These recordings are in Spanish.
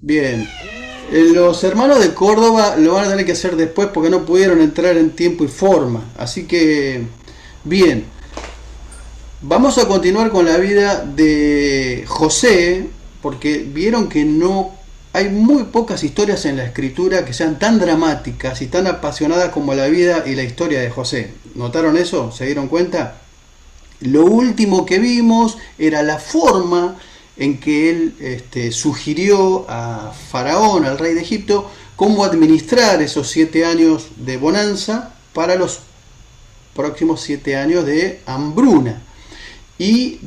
Bien. Los hermanos de Córdoba lo van a tener que hacer después porque no pudieron entrar en tiempo y forma. Así que, bien. Vamos a continuar con la vida de José, porque vieron que no hay muy pocas historias en la escritura que sean tan dramáticas y tan apasionadas como la vida y la historia de José. ¿Notaron eso? ¿Se dieron cuenta? Lo último que vimos era la forma en que él sugirió a Faraón, al rey de Egipto, cómo administrar esos 7 años de bonanza para los próximos 7 años de hambruna. Y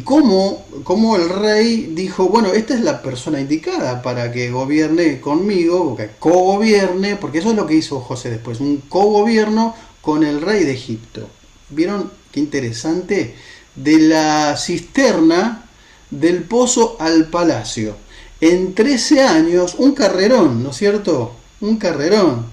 cómo el rey dijo, bueno, esta es la persona indicada para que gobierne conmigo, que cogobierne, porque eso es lo que hizo José después, un cogobierno con el rey de Egipto. ¿Vieron qué interesante? De la cisterna del pozo al palacio. En 13 años, un carrerón, ¿no es cierto? Un carrerón.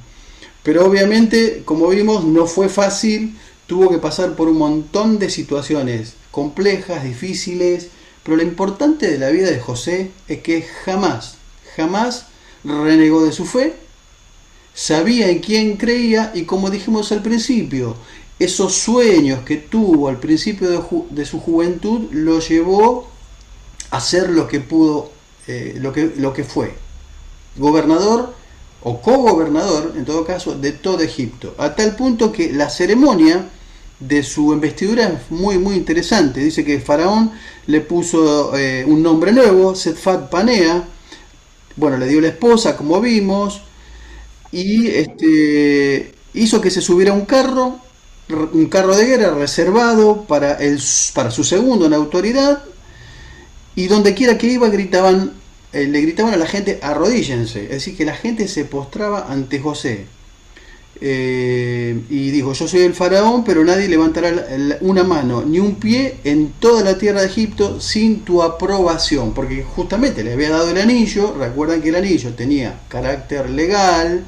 Pero obviamente, como vimos, no fue fácil, tuvo que pasar por un montón de situaciones complejas, difíciles, pero lo importante de la vida de José es que jamás renegó de su fe, sabía en quién creía y como dijimos al principio, esos sueños que tuvo al principio de su juventud lo llevó a ser lo que pudo, lo que fue, gobernador o cogobernador, en todo caso, de todo Egipto, a tal punto que la ceremonia de su investidura es muy interesante. Dice que Faraón le puso un nombre nuevo, Setfat Panea, bueno, le dio la esposa, como vimos, y hizo que se subiera un carro de guerra reservado para su segundo en autoridad, y donde quiera que iba le gritaban a la gente arrodíllense, es decir, que la gente se postraba ante José. Y dijo, yo soy el faraón, pero nadie levantará una mano ni un pie en toda la tierra de Egipto sin tu aprobación, porque justamente le había dado el anillo. Recuerdan que el anillo tenía carácter legal,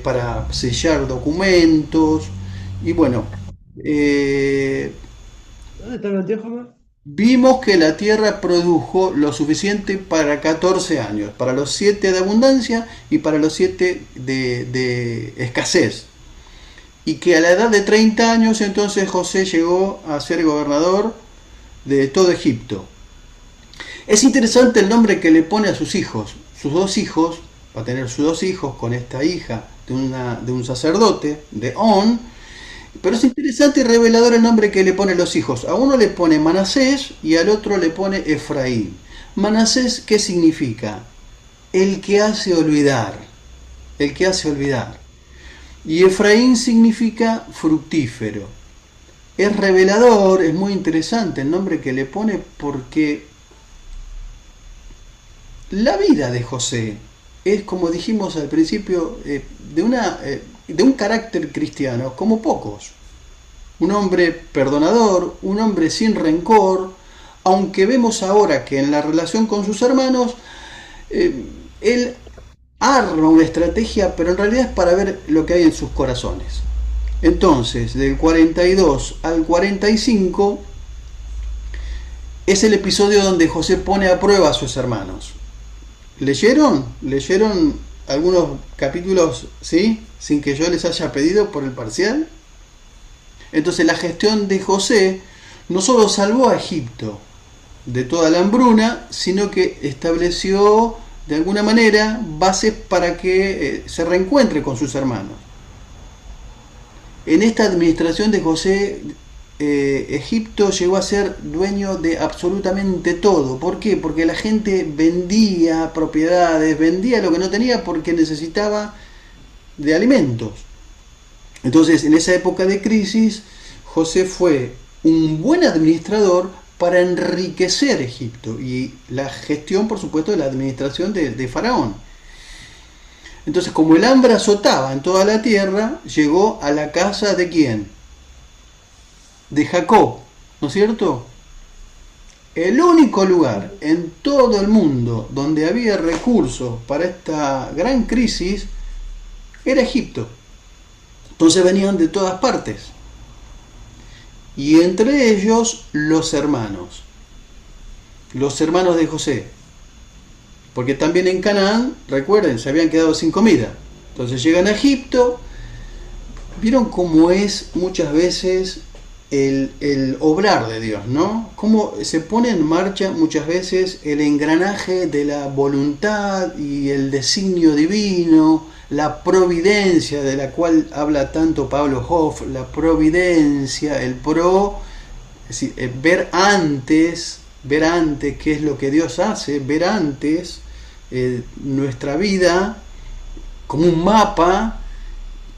para sellar documentos, y bueno, eh, ¿Dónde está el anteojo? vimos que la tierra produjo lo suficiente para 14 años, para los 7 de abundancia y para los 7 de escasez. Y que a la edad de 30 años entonces José llegó a ser gobernador de todo Egipto. Es interesante el nombre que le pone a sus hijos. Sus dos hijos, va a tener sus dos hijos con esta hija de un sacerdote, de On. Pero es interesante y revelador el nombre que le pone a los hijos. A uno le pone Manasés y al otro le pone Efraín. Manasés, ¿qué significa? El que hace olvidar. El que hace olvidar. Y Efraín significa fructífero. Es revelador, es muy interesante el nombre que le pone, porque la vida de José es, como dijimos al principio, de un carácter cristiano como pocos. Un hombre perdonador, un hombre sin rencor, aunque vemos ahora que en la relación con sus hermanos, él arma una estrategia, pero en realidad es para ver lo que hay en sus corazones. Entonces, del 42 al 45 es el episodio donde José pone a prueba a sus hermanos. ¿Leyeron? ¿Leyeron algunos capítulos, sí? Sin que yo les haya pedido por el parcial. Entonces la gestión de José no solo salvó a Egipto de toda la hambruna, sino que estableció de alguna manera bases para que se reencuentre con sus hermanos. En esta administración de José, Egipto llegó a ser dueño de absolutamente todo. ¿Por qué? Porque la gente vendía propiedades, vendía lo que no tenía porque necesitaba de alimentos. Entonces, en esa época de crisis, José fue un buen administrador para enriquecer Egipto y la gestión, por supuesto, de la administración de Faraón. Entonces, como el hambre azotaba en toda la tierra, llegó a la casa de ¿quién? De Jacob, ¿no es cierto? El único lugar en todo el mundo donde había recursos para esta gran crisis era Egipto. Entonces venían de todas partes. Y entre ellos los hermanos de José. Porque también en Canaán, recuerden, se habían quedado sin comida. Entonces llegan a Egipto. ¿Vieron cómo es muchas veces el obrar de Dios, ¿no? Cómo se pone en marcha muchas veces el engranaje de la voluntad y el designio divino, la providencia de la cual habla tanto Pablo Hoff, la providencia, el es decir, ver antes qué es lo que Dios hace, ver antes nuestra vida como un mapa,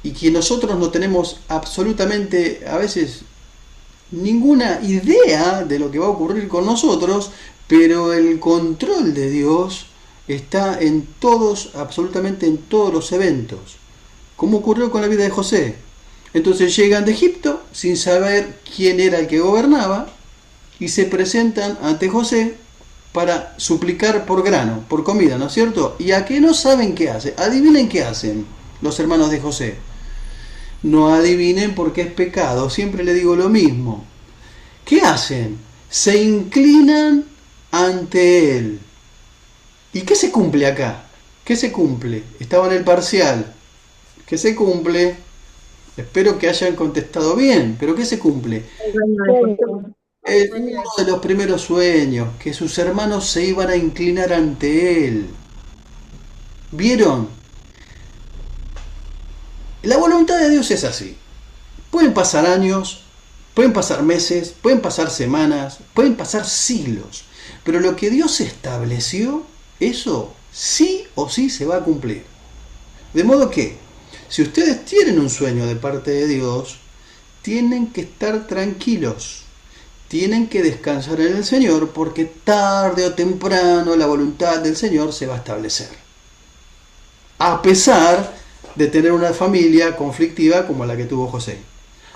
y que nosotros no tenemos absolutamente a veces ninguna idea de lo que va a ocurrir con nosotros, pero el control de Dios está en todos, absolutamente en todos los eventos, como ocurrió con la vida de José. Entonces llegan de Egipto sin saber quién era el que gobernaba y se presentan ante José para suplicar por grano, por comida, ¿no es cierto? Y a que no saben qué hace. Adivinen qué hacen los hermanos de José. No adivinen porque es pecado, siempre le digo lo mismo. ¿Qué hacen? Se inclinan ante él. ¿Y qué se cumple acá? ¿Qué se cumple? Estaba en el parcial. ¿Qué se cumple? Espero que hayan contestado bien, pero ¿qué se cumple? Uno de los primeros sueños, que sus hermanos se iban a inclinar ante él. ¿Vieron? La voluntad de Dios es así. Pueden pasar años, pueden pasar meses, pueden pasar semanas, pueden pasar siglos, pero lo que Dios estableció, eso sí o sí se va a cumplir. De modo que, si ustedes tienen un sueño de parte de Dios, tienen que estar tranquilos, tienen que descansar en el Señor, porque tarde o temprano la voluntad del Señor se va a establecer. A pesar de tener una familia conflictiva como la que tuvo José,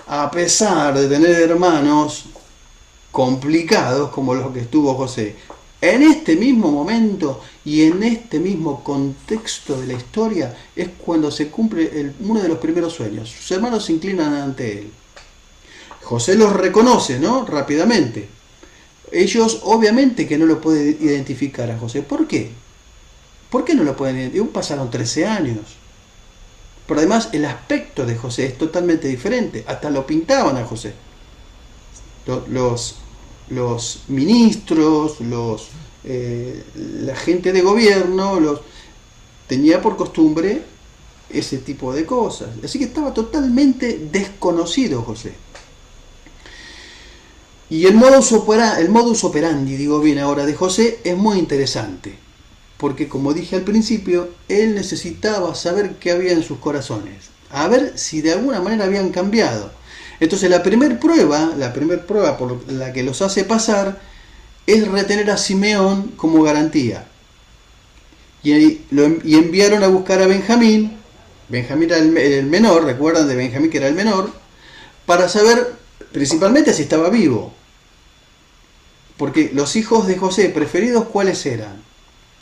a pesar de tener hermanos complicados como los que tuvo José, en este mismo momento y en este mismo contexto de la historia es cuando se cumple uno de los primeros sueños. Sus hermanos se inclinan ante él. José los reconoce, ¿no? Rápidamente. Ellos obviamente que no lo pueden identificar a José. ¿Por qué? ¿Por qué no lo pueden identificar? Pasaron 13 años. Pero además el aspecto de José es totalmente diferente. Hasta lo pintaban a José. Los ministros, la gente de gobierno, tenía por costumbre ese tipo de cosas. Así que estaba totalmente desconocido José. Y el modus operandi, digo bien ahora, de José es muy interesante. Porque como dije al principio, él necesitaba saber qué había en sus corazones. A ver si de alguna manera habían cambiado. Entonces la primera prueba por la que los hace pasar es retener a Simeón como garantía. Y enviaron a buscar a Benjamín. Benjamín era el menor, recuerdan de Benjamín que era el menor, para saber principalmente si estaba vivo. Porque los hijos de José preferidos, ¿cuáles eran?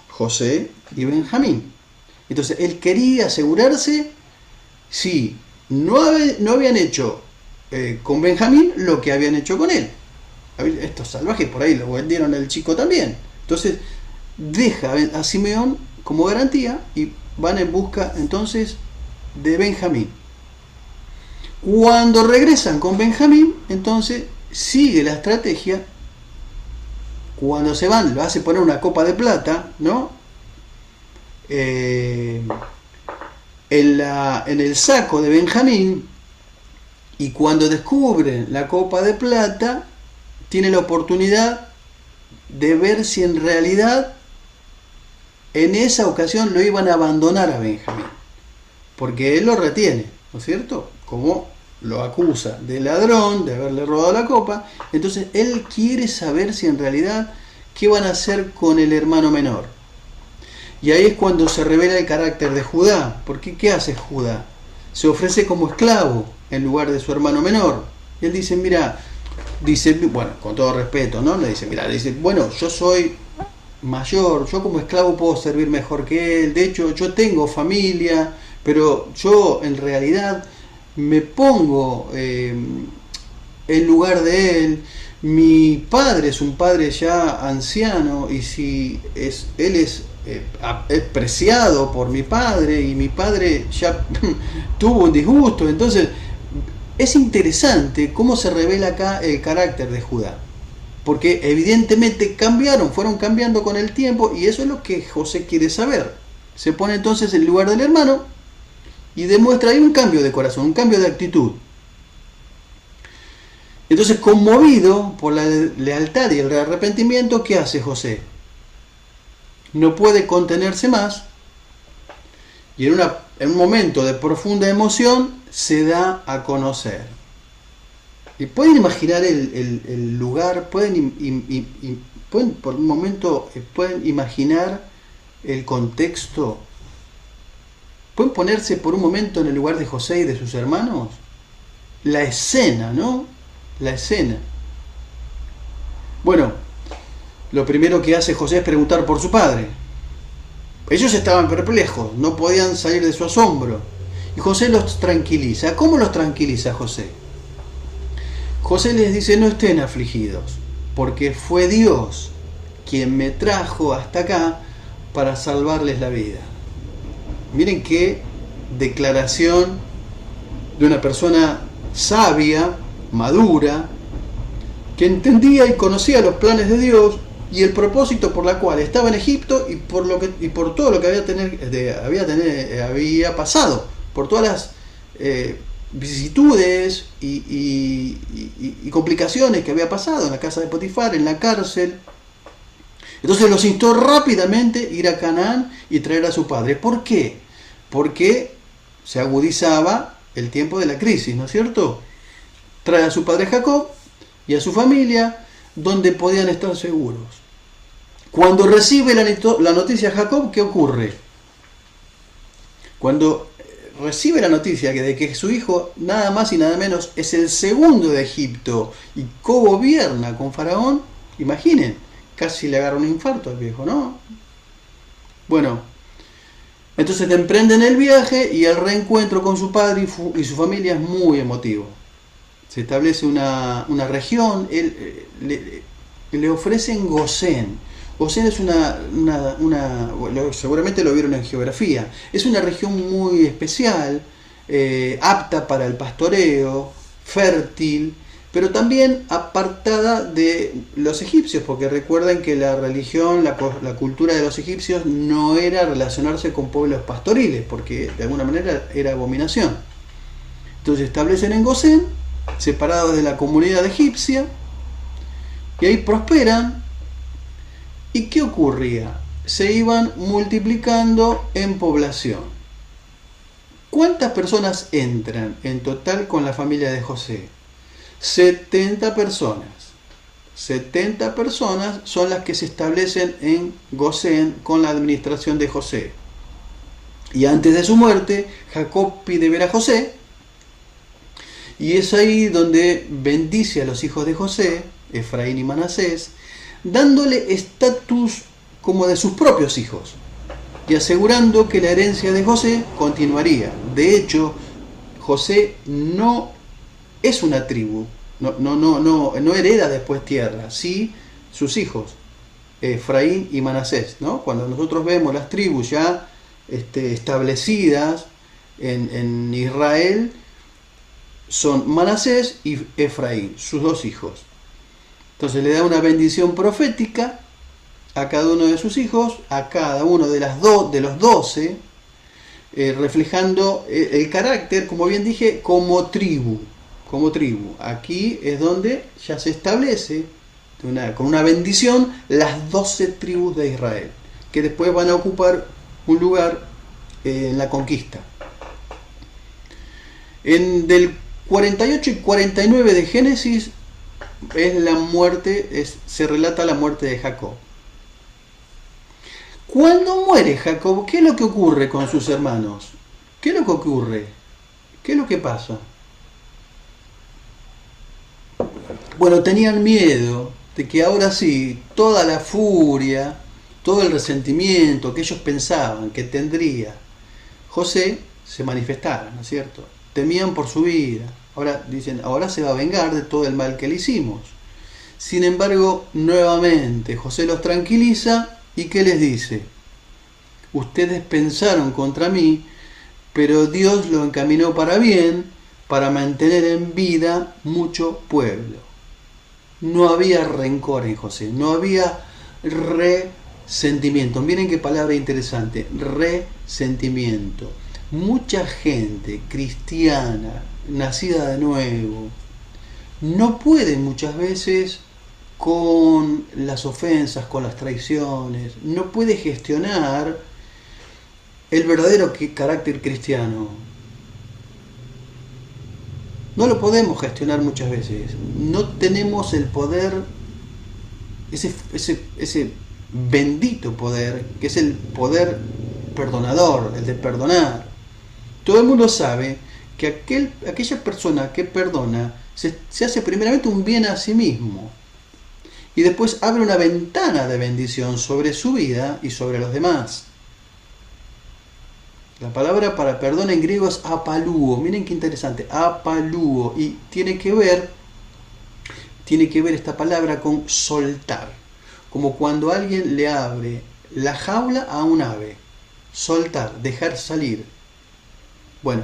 José y Benjamín. Entonces él quería asegurarse si no habían hecho con Benjamín lo que habían hecho con él. Estos salvajes por ahí lo vendieron al chico también. Entonces deja a Simeón como garantía y van en busca entonces de Benjamín. Cuando regresan con Benjamín, entonces sigue la estrategia. Cuando se van, lo hace poner una copa de plata, ¿no? En el saco de Benjamín, y cuando descubren la copa de plata, tiene la oportunidad de ver si en realidad en esa ocasión lo iban a abandonar a Benjamín, porque él lo retiene, ¿no es cierto? Como lo acusa de ladrón, de haberle robado la copa. Entonces él quiere saber si en realidad qué van a hacer con el hermano menor. Y ahí es cuando se revela el carácter de Judá. Porque ¿qué hace Judá? Se ofrece como esclavo en lugar de su hermano menor. Y él dice, mira, bueno, con todo respeto, ¿no? Le dice, bueno, yo soy mayor, yo como esclavo puedo servir mejor que él. De hecho, yo tengo familia, pero yo en realidad me pongo en lugar de él. Mi padre es un padre ya anciano, y si él es preciado por mi padre y mi padre ya tuvo un disgusto. Entonces es interesante cómo se revela acá el carácter de Judá, porque evidentemente fueron cambiando con el tiempo, y eso es lo que José quiere saber. Se pone entonces en el lugar del hermano y demuestra ahí un cambio de corazón, un cambio de actitud. Entonces, conmovido por la lealtad y el arrepentimiento, ¿qué hace José? No puede contenerse más y en un momento de profunda emoción se da a conocer. ¿Y pueden imaginar el lugar? ¿Pueden por un momento pueden imaginar el contexto? ¿Pueden ponerse por un momento en el lugar de José y de sus hermanos? La escena, ¿no? La escena. Bueno, lo primero que hace José es preguntar por su padre. Ellos estaban perplejos, no podían salir de su asombro. Y José los tranquiliza. ¿Cómo los tranquiliza José? José les dice: no estén afligidos, porque fue Dios quien me trajo hasta acá para salvarles la vida. Miren qué declaración de una persona sabia, madura, que entendía y conocía los planes de Dios y el propósito por la cual estaba en Egipto, y por todo lo que había pasado, por todas las vicisitudes y complicaciones que había pasado en la casa de Potifar, en la cárcel. Entonces los instó rápidamente a ir a Canaán y traer a su padre. ¿Por qué? Porque se agudizaba el tiempo de la crisis, ¿no es cierto? Trae a su padre Jacob y a su familia, donde podían estar seguros. Cuando recibe la noticia Jacob, ¿qué ocurre? Cuando recibe la noticia de que su hijo, nada más y nada menos, es el segundo de Egipto y cogobierna con Faraón, imaginen, casi le agarra un infarto al viejo, ¿no? Bueno, entonces emprenden el viaje y el reencuentro con su padre y su familia es muy emotivo. Se establece una región, le ofrecen Gosén. Gosén es seguramente lo vieron en geografía, es una región muy especial, apta para el pastoreo, fértil, pero también apartada de los egipcios, porque recuerden que la religión, la cultura de los egipcios no era relacionarse con pueblos pastoriles, porque de alguna manera era abominación. Entonces se establecen en Gosén, separados de la comunidad egipcia, y ahí prosperan. ¿Y qué ocurría? Se iban multiplicando en población. ¿Cuántas personas entran en total con la familia de José? 70 personas. 70 personas son las que se establecen en Gosén con la administración de José. Y antes de su muerte, Jacob pide ver a José, y es ahí donde bendice a los hijos de José, Efraín y Manasés, dándole estatus como de sus propios hijos y asegurando que la herencia de José continuaría. De hecho, José no es una tribu, no hereda después tierra, sí sus hijos, Efraín y Manasés, ¿no? Cuando nosotros vemos las tribus ya establecidas en Israel, son Manasés y Efraín, sus dos hijos. Entonces le da una bendición profética a cada uno de sus hijos, a cada uno de los 12, reflejando el carácter, como bien dije, como tribu. Aquí es donde ya se establece con una bendición las 12 tribus de Israel, que después van a ocupar un lugar en la conquista. Del 48 y 49 de Génesis se relata la muerte de Jacob. Cuando muere Jacob, ¿qué es lo que ocurre con sus hermanos? ¿Qué es lo que ocurre? ¿Qué es lo que pasa? Bueno, tenían miedo de que ahora sí, toda la furia, todo el resentimiento que ellos pensaban que tendría José se manifestara, ¿no es cierto? Temían por su vida. Ahora dicen, ahora se va a vengar de todo el mal que le hicimos. Sin embargo, nuevamente José los tranquiliza, y ¿qué les dice? ustedes pensaron contra mí, pero Dios lo encaminó para bien, para mantener en vida mucho pueblo. No había rencor en José, no había resentimiento. Miren qué palabra interesante, resentimiento. Mucha gente cristiana, nacida de nuevo, no puede muchas veces con las ofensas, con las traiciones, no puede gestionar el verdadero carácter cristiano. No lo podemos gestionar muchas veces. No tenemos el poder, ese bendito poder, que es el poder perdonador, el de perdonar. Todo el mundo sabe que aquella persona que perdona se hace primeramente un bien a sí mismo y después abre una ventana de bendición sobre su vida y sobre los demás. La palabra para perdón en griego es apalúo. Miren qué interesante, apalúo. Y tiene que ver esta palabra con soltar. Como cuando alguien le abre la jaula a un ave. Soltar, dejar salir. Bueno,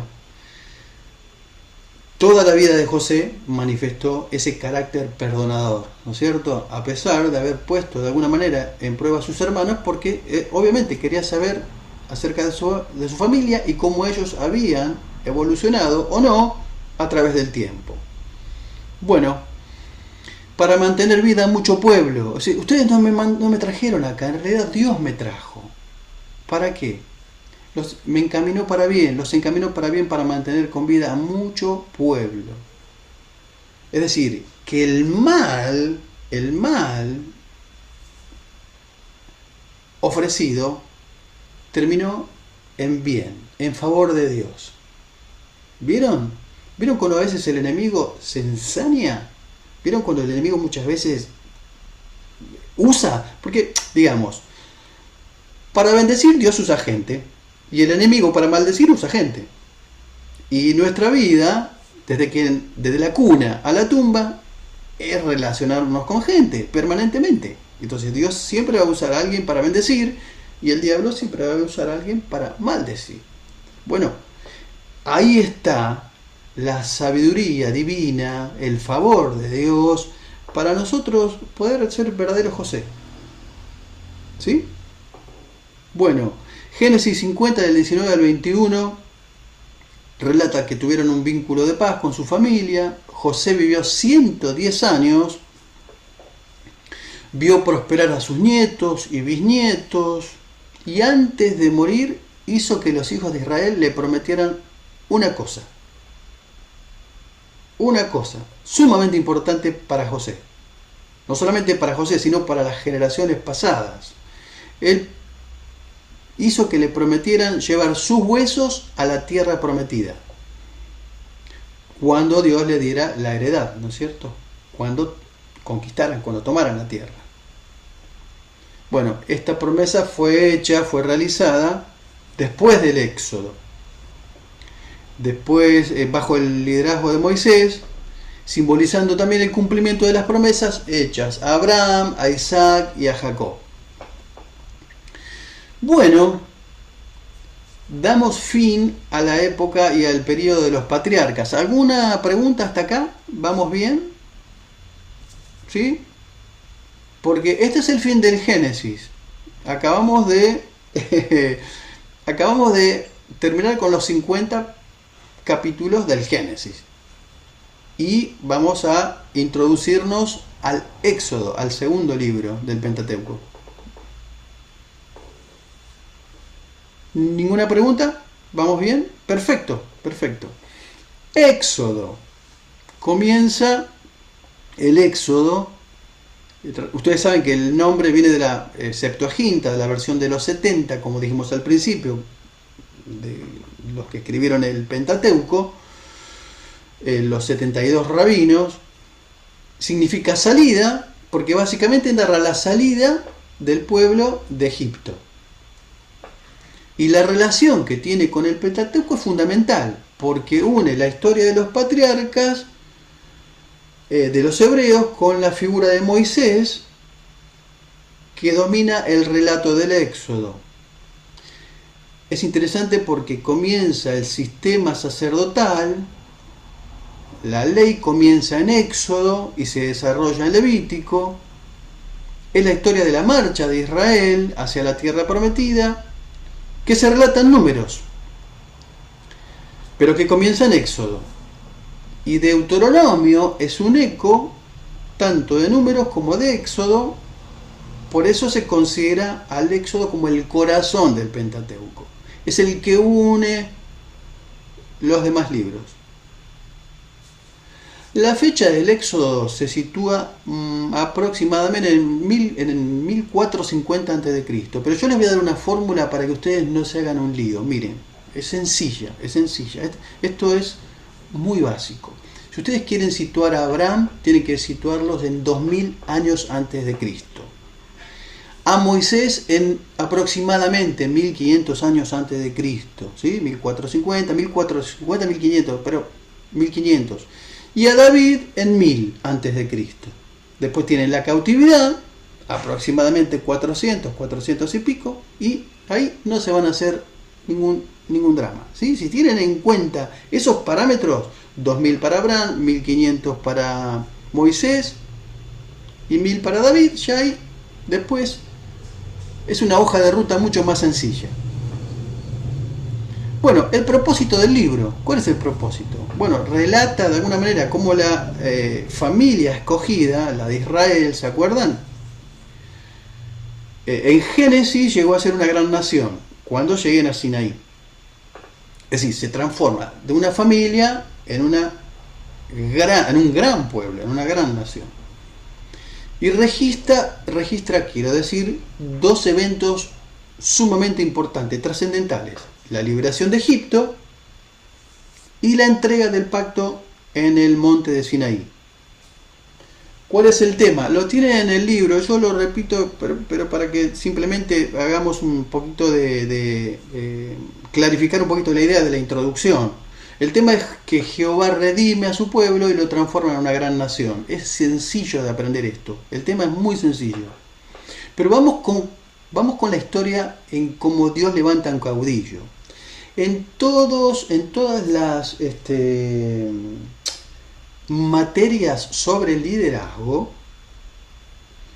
toda la vida de José manifestó ese carácter perdonador, ¿no es cierto? A pesar de haber puesto de alguna manera en prueba a sus hermanos, porque obviamente quería saber acerca de su familia y cómo ellos habían evolucionado o no a través del tiempo. Bueno, para mantener vida mucho pueblo. O sea, ustedes no me trajeron acá, en realidad Dios me trajo. ¿Para qué? Me encaminó para bien, los encaminó para bien para mantener con vida a mucho pueblo. Es decir, que el mal ofrecido terminó en bien, en favor de Dios. ¿Vieron? ¿Vieron cuando a veces el enemigo se ensaña? ¿Vieron cuando el enemigo muchas veces usa? Porque, digamos, para bendecir Dios usa gente, y el enemigo para maldecir usa gente. Y nuestra vida, desde la cuna a la tumba, es relacionarnos con gente, permanentemente. Entonces Dios siempre va a usar a alguien para bendecir, y el diablo siempre va a usar a alguien para maldecir. Bueno, ahí está la sabiduría divina, el favor de Dios, para nosotros poder ser verdaderos José. ¿Sí? Bueno, Génesis 50 del 19 al 21 relata que tuvieron un vínculo de paz con su familia. José vivió 110 años, vio prosperar a sus nietos y bisnietos, y antes de morir hizo que los hijos de Israel le prometieran una cosa sumamente importante para José. No solamente para José, sino para las generaciones pasadas. Él hizo que le prometieran llevar sus huesos a la tierra prometida, cuando Dios le diera la heredad, ¿no es cierto? Cuando conquistaran, cuando tomaran la tierra. Bueno, esta promesa fue realizada después del Éxodo. Después, bajo el liderazgo de Moisés, simbolizando también el cumplimiento de las promesas hechas a Abraham, a Isaac y a Jacob. Bueno, damos fin a la época y al periodo de los patriarcas. ¿Alguna pregunta hasta acá? ¿Vamos bien? ¿Sí? Porque este es el fin del Génesis. Acabamos de terminar con los 50 capítulos del Génesis. Y vamos a introducirnos al Éxodo, al segundo libro del Pentateuco. ¿Ninguna pregunta? ¿Vamos bien? Perfecto. Éxodo. Comienza el Éxodo. Ustedes saben que el nombre viene de la Septuaginta, de la versión de los 70, como dijimos al principio, de los que escribieron el Pentateuco, los 72 rabinos. Significa salida, porque básicamente narra la salida del pueblo de Egipto. Y la relación que tiene con el Pentateuco es fundamental, porque une la historia de los patriarcas, de los hebreos, con la figura de Moisés, que domina el relato del Éxodo. es interesante porque comienza el sistema sacerdotal, la ley comienza en Éxodo y se desarrolla en Levítico, es la historia de la marcha de Israel hacia la tierra prometida, que se relata en Números, pero que comienza en Éxodo. Y Deuteronomio es un eco tanto de Números como de Éxodo, por eso se considera al Éxodo como el corazón del Pentateuco. Es el que une los demás libros. La fecha del Éxodo se sitúa aproximadamente en 1450 a.C., pero yo les voy a dar una fórmula para que ustedes no se hagan un lío. Miren, es sencilla. Esto es muy básico. Si ustedes quieren situar a Abraham, tienen que situarlos en 2000 años antes de Cristo. A Moisés en aproximadamente 1500 años antes de Cristo, ¿sí? 1450, 1500, pero 1500. Y a David en 1000 antes de Cristo. Después tienen la cautividad, aproximadamente 400 y pico, y ahí no se van a hacer ningún drama, ¿sí? Si tienen en cuenta esos parámetros, 2000 para Abraham, 1500 para Moisés y 1000 para David, ya ahí después es una hoja de ruta mucho más sencilla. Bueno, el propósito del libro. ¿Cuál es el propósito? Bueno, relata de alguna manera cómo la familia escogida, la de Israel, ¿se acuerdan? En Génesis llegó a ser una gran nación cuando lleguen a Sinaí. Es decir, se transforma de una familia en un gran pueblo, en una gran nación. Y registra, quiero decir, dos eventos sumamente importantes, trascendentales. La liberación de Egipto y la entrega del pacto en el monte de Sinaí. ¿Cuál es el tema? Lo tienen en el libro, yo lo repito, pero para que simplemente hagamos un poquito clarificar un poquito la idea de la introducción. El tema es que Jehová redime a su pueblo y lo transforma en una gran nación. Es sencillo de aprender esto. El tema es muy sencillo. Pero vamos con la historia en cómo Dios levanta un caudillo. En todas las materias sobre el liderazgo,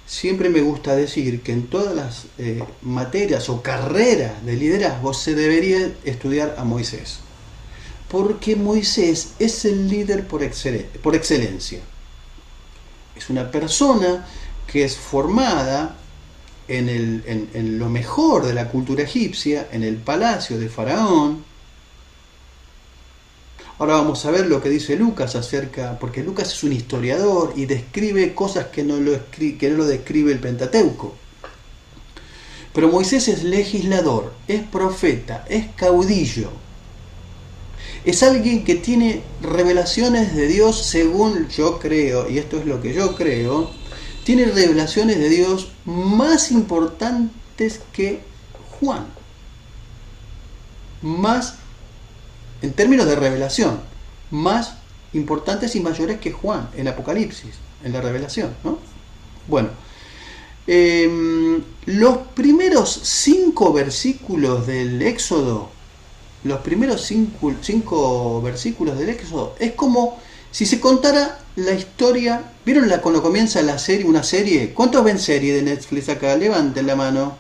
siempre me gusta decir que en todas las materias o carreras de liderazgo se debería estudiar a Moisés. Porque Moisés es el líder por excelencia. Es una persona que es formada en lo mejor de la cultura egipcia, en el palacio de Faraón. Ahora vamos a ver lo que dice Lucas porque Lucas es un historiador y describe cosas que no lo describe el Pentateuco. Pero Moisés es legislador, es profeta, es caudillo. Es alguien que tiene revelaciones de Dios según yo creo, y esto es lo que yo creo, tiene revelaciones de Dios más importantes que Juan. Más, en términos de revelación, más importantes y mayores que Juan en Apocalipsis, en la revelación, ¿no? Bueno, los primeros 5 versículos del Éxodo, los primeros 5 versículos del Éxodo, es como si se contara la historia. ¿Vieron cuando comienza una serie? ¿Cuántos ven serie de Netflix acá? Levanten la mano.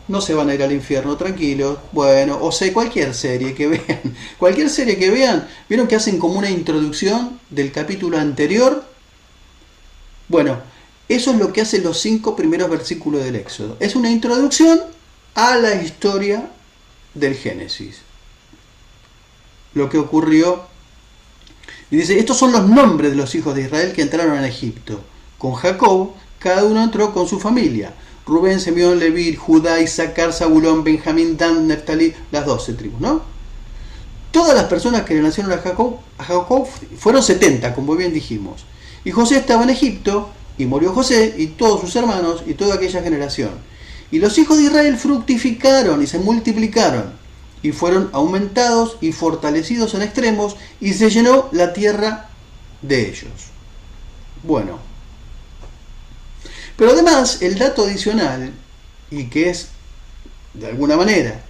No se van a ir al infierno, tranquilos. Bueno, o sea, cualquier serie que vean. ¿Vieron que hacen como una introducción del capítulo anterior? Bueno, eso es lo que hacen los 5 primeros versículos del Éxodo. Es una introducción a la historia del Génesis. Lo que ocurrió. Y dice, estos son los nombres de los hijos de Israel que entraron en Egipto. Con Jacob, cada uno entró con su familia. Rubén, Simeón, Leví, Judá, Isaacar, Zabulón, Benjamín, Dan, Neftalí, las 12 tribus, ¿no? Todas las personas que le nacieron a Jacob fueron 70, como bien dijimos. Y José estaba en Egipto, y murió José, y todos sus hermanos, y toda aquella generación. Y los hijos de Israel fructificaron y se multiplicaron, y fueron aumentados y fortalecidos en extremos, y se llenó la tierra de ellos. Bueno, pero además el dato adicional, y que es de alguna manera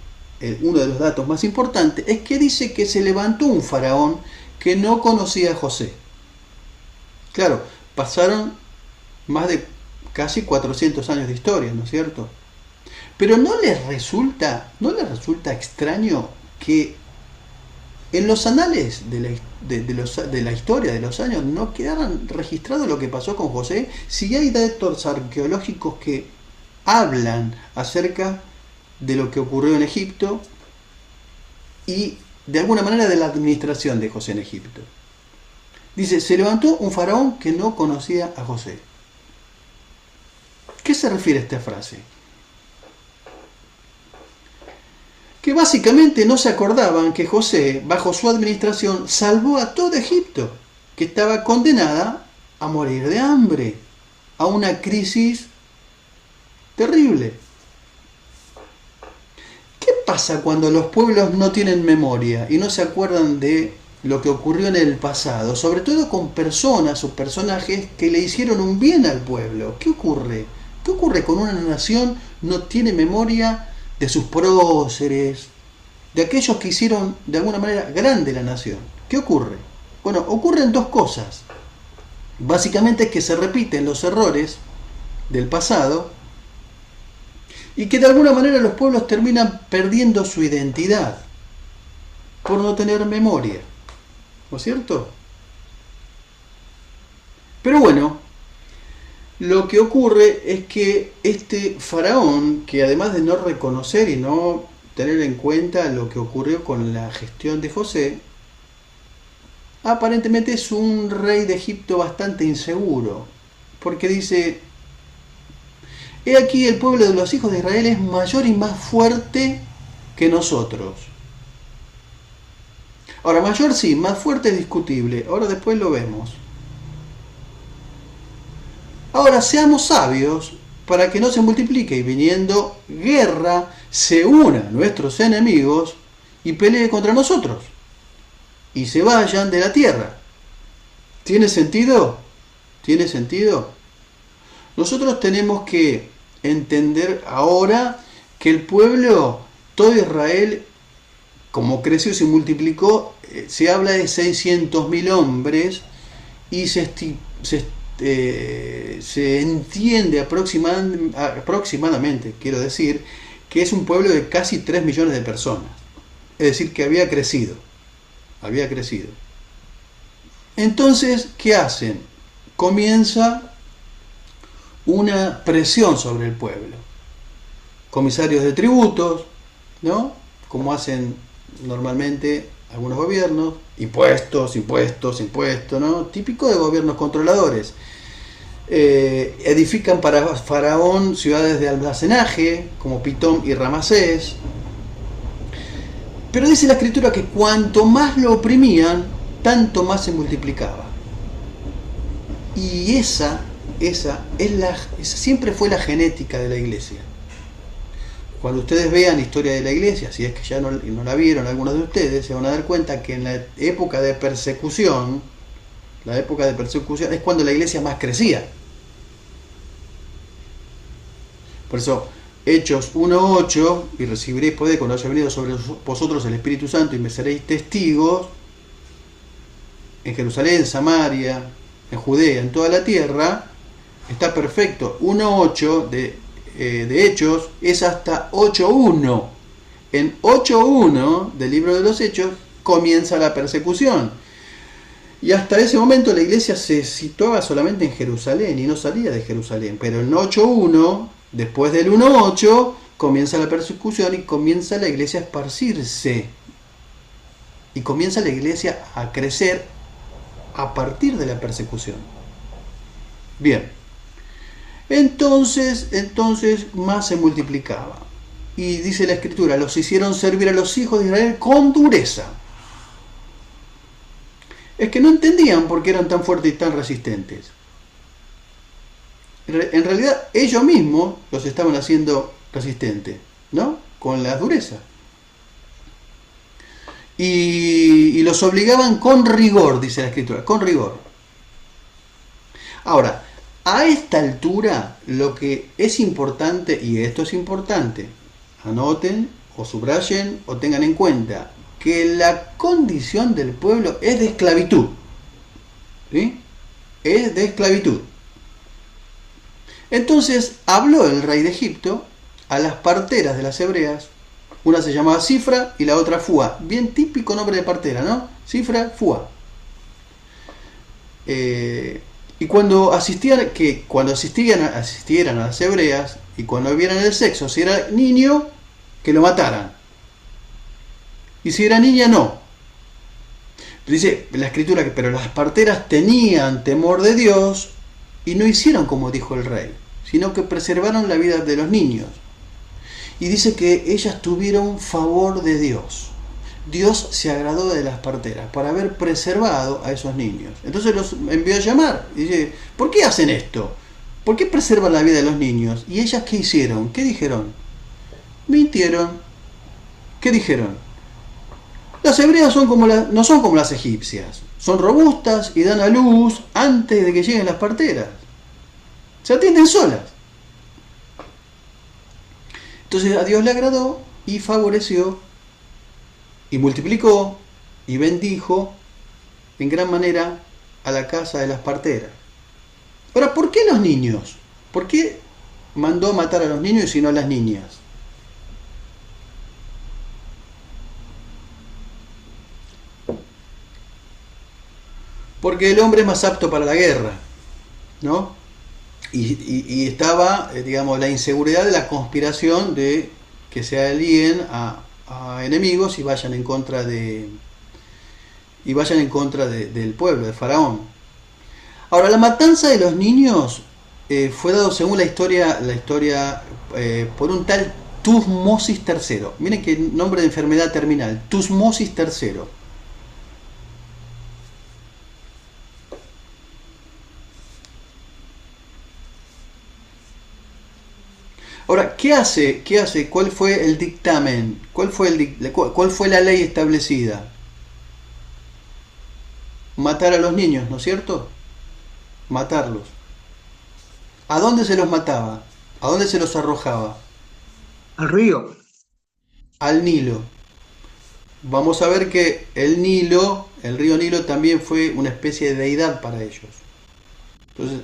uno de los datos más importantes, es que dice que se levantó un faraón que no conocía a José. Claro, pasaron más de casi 400 años de historia, ¿no es cierto? Pero ¿no les resulta extraño que en los anales de la historia de los años no quedaran registrado lo que pasó con José? Si hay datos arqueológicos que hablan acerca de lo que ocurrió en Egipto y de alguna manera de la administración de José en Egipto. Dice, se levantó un faraón que no conocía a José. ¿Qué se refiere a esta frase? Que básicamente no se acordaban que José, bajo su administración, salvó a todo Egipto, que estaba condenada a morir de hambre, a una crisis terrible. ¿Qué pasa cuando los pueblos no tienen memoria y no se acuerdan de lo que ocurrió en el pasado? Sobre todo con personas o personajes que le hicieron un bien al pueblo. ¿Qué ocurre? ¿Qué ocurre cuando una nación no tiene memoria de sus próceres, de aquellos que hicieron de alguna manera grande la nación? ¿Qué ocurre? Bueno, ocurren dos cosas. Básicamente es que se repiten los errores del pasado y que de alguna manera los pueblos terminan perdiendo su identidad por no tener memoria, ¿no es cierto? Pero bueno, lo que ocurre es que este faraón, que además de no reconocer y no tener en cuenta lo que ocurrió con la gestión de José, aparentemente es un rey de Egipto bastante inseguro, porque dice: he aquí el pueblo de los hijos de Israel es mayor y más fuerte que nosotros. Ahora, mayor sí, más fuerte es discutible, ahora después lo vemos. Ahora seamos sabios para que no se multiplique y viniendo guerra se una a nuestros enemigos y pelee contra nosotros y se vayan de la tierra. ¿Tiene sentido? ¿Tiene sentido? Nosotros tenemos que entender ahora que el pueblo, todo Israel, como creció y se multiplicó, se habla de 600.000 hombres y se entiende aproximadamente, quiero decir, que es un pueblo de casi 3 millones de personas. Es decir, que había crecido. Entonces, ¿qué hacen? Comienza una presión sobre el pueblo. Comisarios de tributos, ¿no? Como hacen normalmente algunos gobiernos, impuestos, ¿no? Típico de gobiernos controladores. Edifican para Faraón ciudades de almacenaje, como Pitón y Ramasés. Pero dice la Escritura que cuanto más lo oprimían, tanto más se multiplicaba. Y esa siempre fue la genética de la iglesia. Cuando ustedes vean historia de la iglesia, si es que ya no la vieron algunos de ustedes, se van a dar cuenta que en la época de persecución es cuando la iglesia más crecía. Por eso, Hechos 1:8, y recibiréis poder cuando haya venido sobre vosotros el Espíritu Santo y me seréis testigos en Jerusalén, Samaria, en Judea, en toda la tierra. Está perfecto. 1:8 de Hechos es hasta 8:1. En 8:1 del libro de los Hechos comienza la persecución. Y hasta ese momento la iglesia se situaba solamente en Jerusalén y no salía de Jerusalén. Pero en 8:1, después del 1:8, comienza la persecución y comienza la iglesia a esparcirse. Y comienza la iglesia a crecer a partir de la persecución. Bien. Entonces más se multiplicaba. Y dice la Escritura, los hicieron servir a los hijos de Israel con dureza. Es que no entendían por qué eran tan fuertes y tan resistentes. En realidad ellos mismos los estaban haciendo resistentes, ¿no? Con la dureza. Y los obligaban con rigor, dice la Escritura, con rigor. Ahora, a esta altura, lo que es importante, y esto es importante, anoten o subrayen o tengan en cuenta que la condición del pueblo es de esclavitud. ¿Sí? Es de esclavitud. Entonces habló el rey de Egipto a las parteras de las hebreas. Una se llamaba Cifra y la otra Fua. Bien típico nombre de partera, ¿no? Cifra, Fua. Y cuando asistieran a las hebreas y cuando vieran el sexo, si era niño, que lo mataran. Y si era niña, no. Dice la escritura que pero las parteras tenían temor de Dios y no hicieron como dijo el rey, sino que preservaron la vida de los niños. Y dice que ellas tuvieron favor de Dios. Dios se agradó de las parteras por haber preservado a esos niños. Entonces los envió a llamar. Y dice, ¿por qué hacen esto? ¿Por qué preservan la vida de los niños? ¿Y ellas qué hicieron? ¿Qué dijeron? Mintieron. ¿Qué dijeron? Las hebreas no son como las egipcias. Son robustas y dan a luz antes de que lleguen las parteras. Se atienden solas. Entonces a Dios le agradó y favoreció y multiplicó y bendijo en gran manera a la casa de las parteras. Ahora, ¿por qué los niños? ¿Por qué mandó matar a los niños y no a las niñas? Porque el hombre es más apto para la guerra, ¿no? Y estaba, digamos, la inseguridad de la conspiración de que se alíen a enemigos y vayan en contra del pueblo, de Faraón. Ahora, la matanza de los niños fue dado según la historia por un tal Tutmosis III. Miren qué nombre de enfermedad terminal, Tutmosis III. Ahora, ¿qué hace? ¿Qué hace? ¿Cuál fue el dictamen? ¿Cuál fue la ley establecida? Matar a los niños, ¿no es cierto? Matarlos. ¿A dónde se los mataba? ¿A dónde se los arrojaba? Al río. Al Nilo. Vamos a ver que el río Nilo también fue una especie de deidad para ellos. Entonces,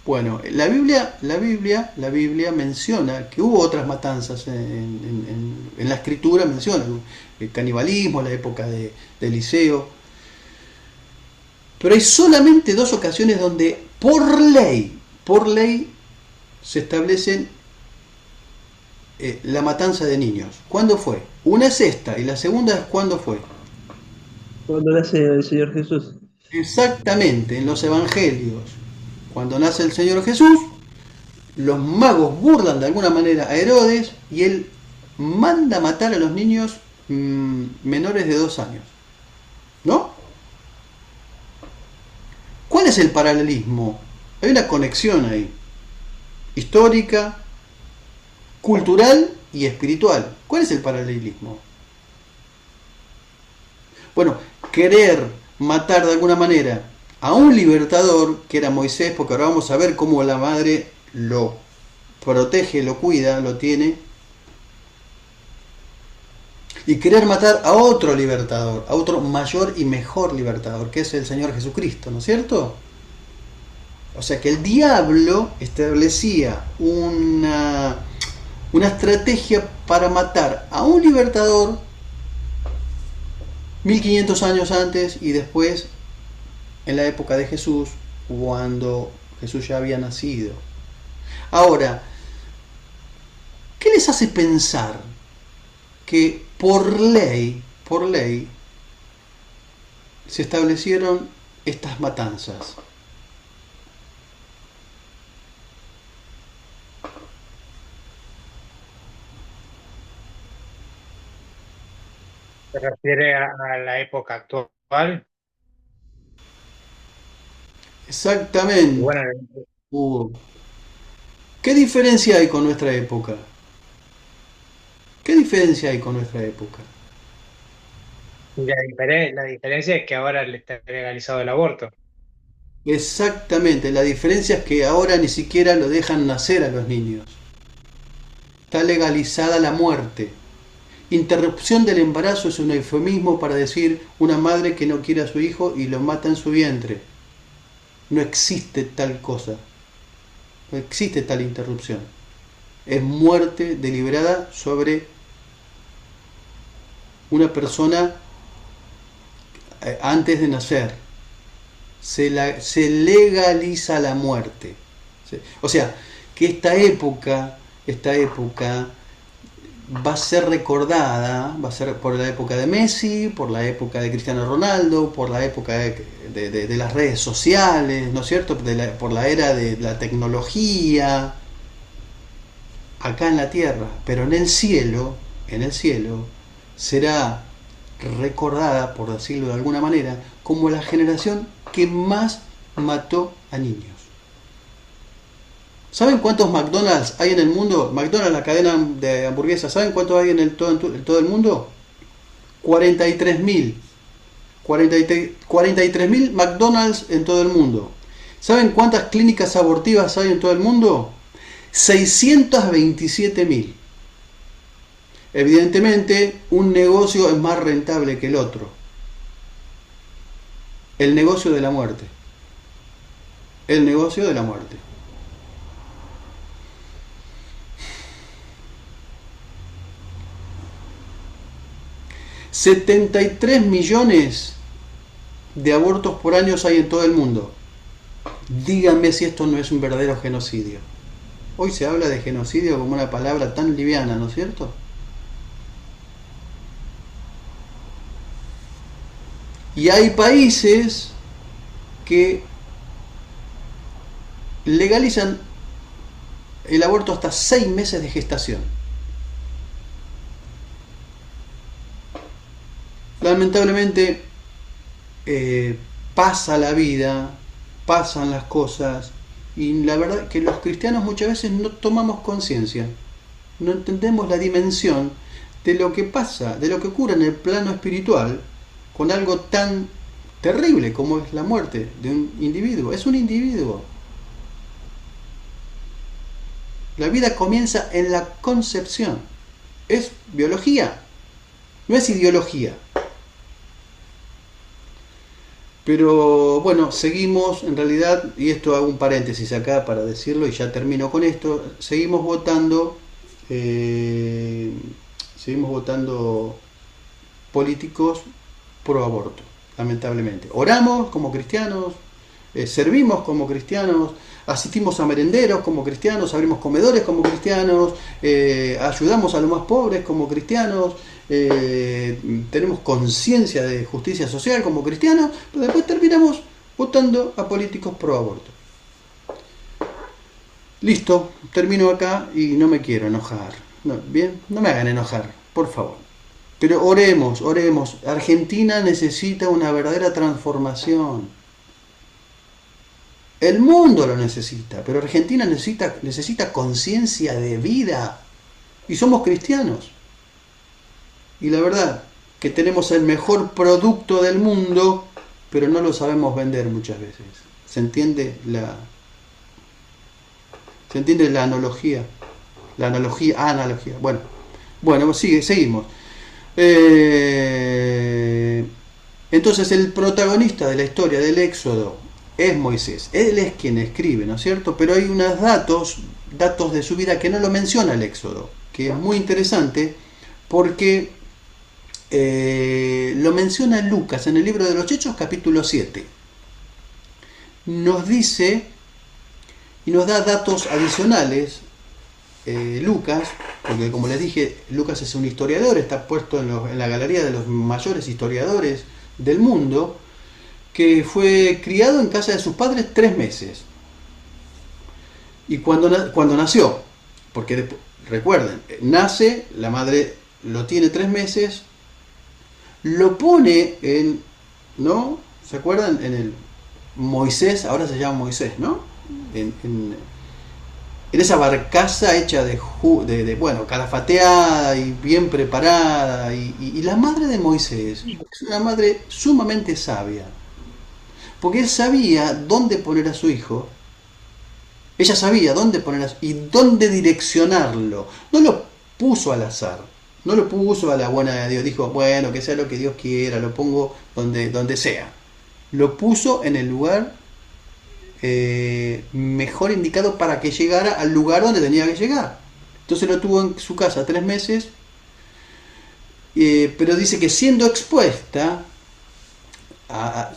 bueno, la Biblia menciona que hubo otras matanzas en la escritura, menciona el canibalismo, la época de Eliseo, pero hay solamente dos ocasiones donde por ley se establecen la matanza de niños. ¿Cuándo fue? Una es esta y la segunda es cuándo fue. Cuando nace el Señor Jesús. Exactamente, en los evangelios. Cuando nace el Señor Jesús, los magos burlan de alguna manera a Herodes y él manda matar a los niños menores de 2 años. ¿No? ¿Cuál es el paralelismo? Hay una conexión ahí. Histórica, cultural y espiritual. ¿Cuál es el paralelismo? Bueno, querer matar de alguna manera a un libertador, que era Moisés, porque ahora vamos a ver cómo la madre lo protege, lo cuida, lo tiene, y querer matar a otro libertador, a otro mayor y mejor libertador, que es el Señor Jesucristo, ¿no es cierto? O sea que el diablo establecía una estrategia para matar a un libertador 1500 años antes y después en la época de Jesús, cuando Jesús ya había nacido. Ahora, ¿qué les hace pensar que por ley, se establecieron estas matanzas? Se refiere a la época actual. Y Exactamente, bueno, Hugo. ¿Qué diferencia hay con nuestra época? ¿Qué diferencia hay con nuestra época? la diferencia es que ahora le está legalizado el aborto. Exactamente, la diferencia es que ahora ni siquiera lo dejan nacer a los niños. Está legalizada la muerte. Interrupción del embarazo es un eufemismo para decir una madre que no quiere a su hijo y lo mata en su vientre. No existe tal cosa. No existe tal interrupción. Es muerte deliberada sobre una persona antes de nacer. Se legaliza la muerte. O sea, que esta época va a ser recordada, va a ser por la época de Messi, por la época de Cristiano Ronaldo, por la época de las redes sociales, ¿no es cierto? Por la era de la tecnología, acá en la tierra, pero en el cielo será recordada, por decirlo de alguna manera, como la generación que más mató a niños. ¿Saben cuántos McDonald's hay en el mundo? McDonald's, la cadena de hamburguesas, ¿saben cuántos hay en todo el mundo? 43.000. 43.000 McDonald's en todo el mundo. ¿Saben cuántas clínicas abortivas hay en todo el mundo? 627.000. Evidentemente, un negocio es más rentable que el otro. El negocio de la muerte. El negocio de la muerte. $73 millones de abortos por año hay en todo el mundo. Díganme si esto no es un verdadero genocidio. Hoy se habla de genocidio como una palabra tan liviana, ¿no es cierto? Y hay países que legalizan el aborto hasta 6 meses de gestación. Lamentablemente pasa la vida, pasan las cosas, y la verdad que los cristianos muchas veces no tomamos conciencia, no entendemos la dimensión de lo que pasa, de lo que ocurre en el plano espiritual con algo tan terrible como es la muerte de un individuo. Es un individuo. La vida comienza en la concepción. Es biología, no es ideología. Pero bueno, seguimos en realidad, y esto hago un paréntesis acá para decirlo y ya termino con esto, seguimos votando políticos pro aborto, lamentablemente. Oramos como cristianos, servimos como cristianos, asistimos a merenderos como cristianos, abrimos comedores como cristianos, ayudamos a los más pobres como cristianos, tenemos conciencia de justicia social como cristianos, pero después terminamos votando a políticos pro aborto. Listo, termino acá y no me quiero enojar. Bien, no me hagan enojar, por favor. Pero oremos. Argentina necesita una verdadera transformación. El mundo lo necesita, pero Argentina necesita conciencia de vida. Y somos cristianos. Y la verdad que tenemos el mejor producto del mundo, pero no lo sabemos vender muchas veces. ¿Se entiende la analogía? La analogía. Bueno, seguimos. Entonces el protagonista de la historia del Éxodo es Moisés. Él es quien escribe, ¿no es cierto? Pero hay unos datos de su vida que no lo menciona el Éxodo, que es muy interesante porque lo menciona Lucas en el libro de los Hechos, capítulo 7. Nos dice y nos da datos adicionales Lucas, porque como les dije, Lucas es un historiador, está puesto en la galería de los mayores historiadores del mundo, que fue criado en casa de sus padres 3 meses. Y cuando nació, porque recuerden, nace, la madre lo tiene 3 meses, lo pone en, ¿no? ¿Se acuerdan? En el Moisés, ahora se llama Moisés, ¿no? En esa barcaza hecha de calafateada y bien preparada, y la madre de Moisés es una madre sumamente sabia, porque él sabía dónde poner a su hijo Ella sabía dónde poner y dónde direccionarlo. No lo puso al azar. No lo puso a la buena de Dios. Dijo, bueno, que sea lo que Dios quiera, lo pongo donde sea. Lo puso en el lugar mejor indicado para que llegara al lugar donde tenía que llegar. Entonces lo tuvo en su casa 3 meses, pero dice que siendo expuesto a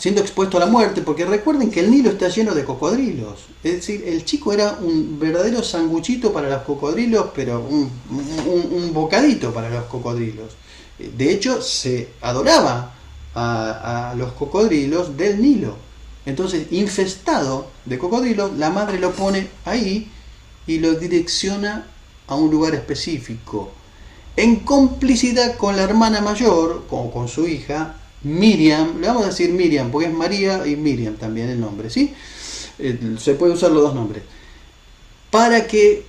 la muerte, porque recuerden que el Nilo está lleno de cocodrilos. Es decir, el chico era un verdadero sanguchito para los cocodrilos, pero un bocadito para los cocodrilos. De hecho, se adoraba a los cocodrilos del Nilo. Entonces, infestado de cocodrilos, la madre lo pone ahí y lo direcciona a un lugar específico, en complicidad con la hermana mayor, como con su hija, Miriam. Le vamos a decir Miriam, porque es María y Miriam también el nombre, ¿sí? Se puede usar los dos nombres. Para que,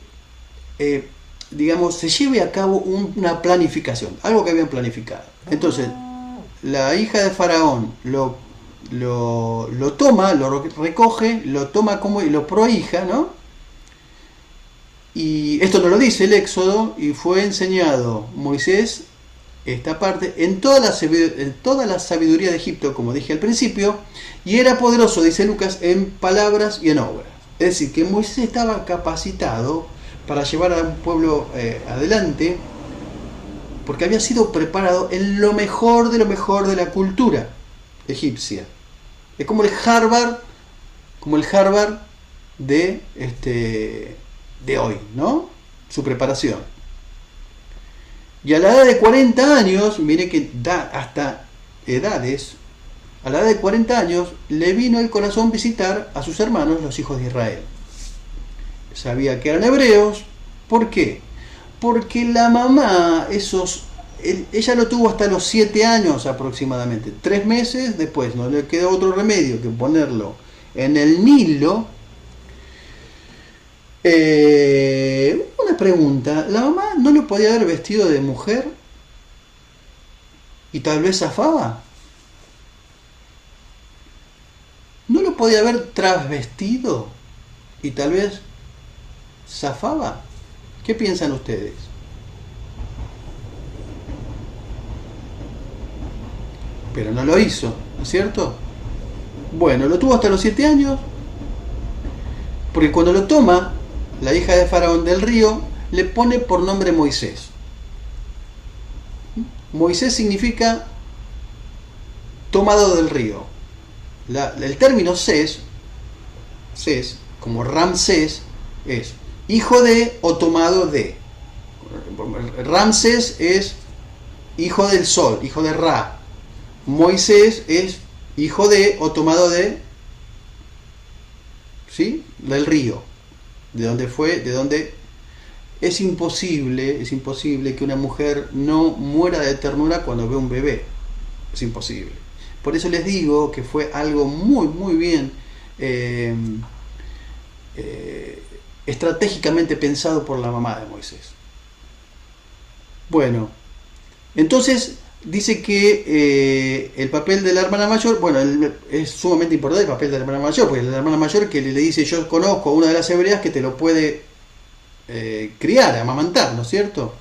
digamos, se lleve a cabo una planificación, algo que habían planificado. Entonces, la hija de Faraón lo toma, lo recoge, lo toma como y lo prohija, ¿no? Y esto no lo dice el Éxodo, y fue enseñado Moisés esta parte en toda la sabiduría de Egipto, como dije al principio, y era poderoso, dice Lucas, en palabras y en obras. Es decir, que Moisés estaba capacitado para llevar a un pueblo adelante, porque había sido preparado en lo mejor de la cultura egipcia. Es como el Harvard de hoy, ¿no? Su preparación. Y a la edad de 40 años, mire que da hasta edades, a la edad de 40 años le vino el corazón visitar a sus hermanos, los hijos de Israel. Sabía que eran hebreos. ¿Por qué? Porque la mamá, ella lo tuvo hasta los 7 años aproximadamente. 3 meses después, no le quedó otro remedio que ponerlo en el Nilo. Una pregunta, ¿la mamá no lo podía haber vestido de mujer y tal vez zafaba? ¿No lo podía haber trasvestido y tal vez zafaba? ¿Qué piensan ustedes? Pero no lo hizo, ¿no es cierto? Bueno, lo tuvo hasta los 7 años, porque cuando lo toma, la hija de Faraón del río le pone por nombre Moisés. Moisés significa tomado del río. El término Ses, como Ramsés, es hijo de o tomado de. Ramsés es hijo del sol, hijo de Ra. Moisés es hijo de o tomado de, ¿sí?, del río. De donde es imposible que una mujer no muera de ternura cuando ve un bebé. Es imposible. Por eso les digo que fue algo muy, muy bien estratégicamente pensado por la mamá de Moisés. Bueno, entonces dice que el papel de la hermana mayor, bueno, es sumamente importante el papel de la hermana mayor, porque la hermana mayor que le dice, yo conozco a una de las hebreas que te lo puede criar, amamantar, ¿no es cierto?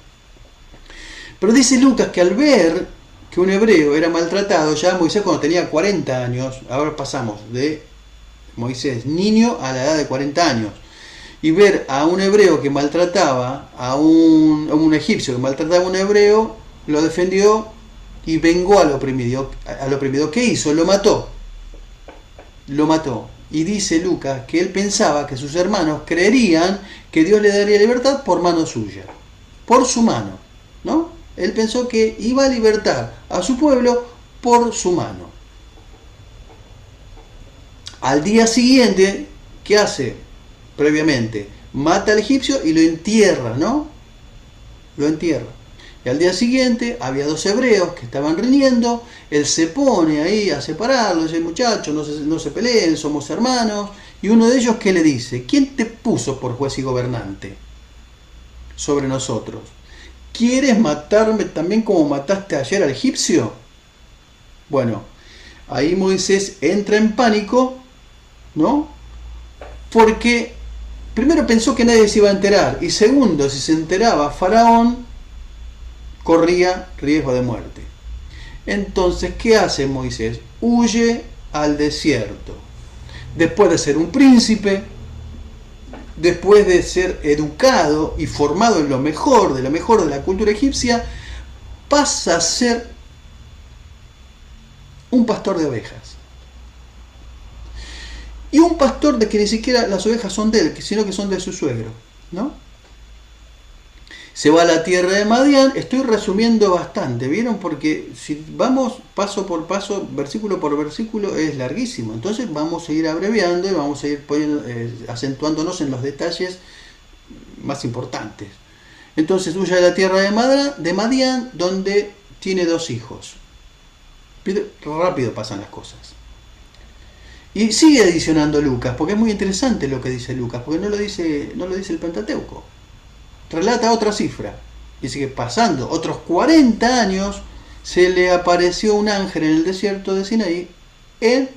Pero dice Lucas que al ver que un hebreo era maltratado, ya Moisés cuando tenía 40 años, ahora pasamos de Moisés niño a la edad de 40 años, y ver a un hebreo que maltrataba a un egipcio que maltrataba a un hebreo, lo defendió y vengó al oprimido. ¿Qué hizo? Lo mató. Y dice Lucas que él pensaba que sus hermanos creerían que Dios le daría libertad por mano suya, por su mano, ¿no? Él pensó que iba a libertar a su pueblo por su mano. Al día siguiente, ¿qué hace? Previamente, mata al egipcio y lo entierra, ¿no? Lo entierra. Y al día siguiente había 2 hebreos que estaban riñendo, él se pone ahí a separarlos, dice, muchachos, no se peleen, somos hermanos. Y uno de ellos, ¿qué le dice? ¿Quién te puso por juez y gobernante sobre nosotros? ¿Quieres matarme también como mataste ayer al egipcio? Bueno, ahí Moisés entra en pánico, ¿no? Porque Primero pensó que nadie se iba a enterar, y segundo, si se enteraba Faraón, corría riesgo de muerte. Entonces, ¿qué hace Moisés? Huye al desierto. Después de ser un príncipe, después de ser educado y formado en lo mejor de la cultura egipcia, pasa a ser un pastor de ovejas. Y un pastor de que ni siquiera las ovejas son de él, sino que son de su suegro, ¿no? Se va a la tierra de Madián. Estoy resumiendo bastante, ¿vieron? Porque si vamos paso por paso, versículo por versículo, es larguísimo. Entonces vamos a ir abreviando y vamos a ir acentuándonos en los detalles más importantes. Entonces huye a la tierra de Madián, donde tiene 2 hijos. Rápido pasan las cosas. Y sigue adicionando Lucas, porque es muy interesante lo que dice Lucas, porque no lo dice el Pentateuco. Relata otra cifra. Dice que pasando otros 40 años se le apareció un ángel en el desierto de Sinaí en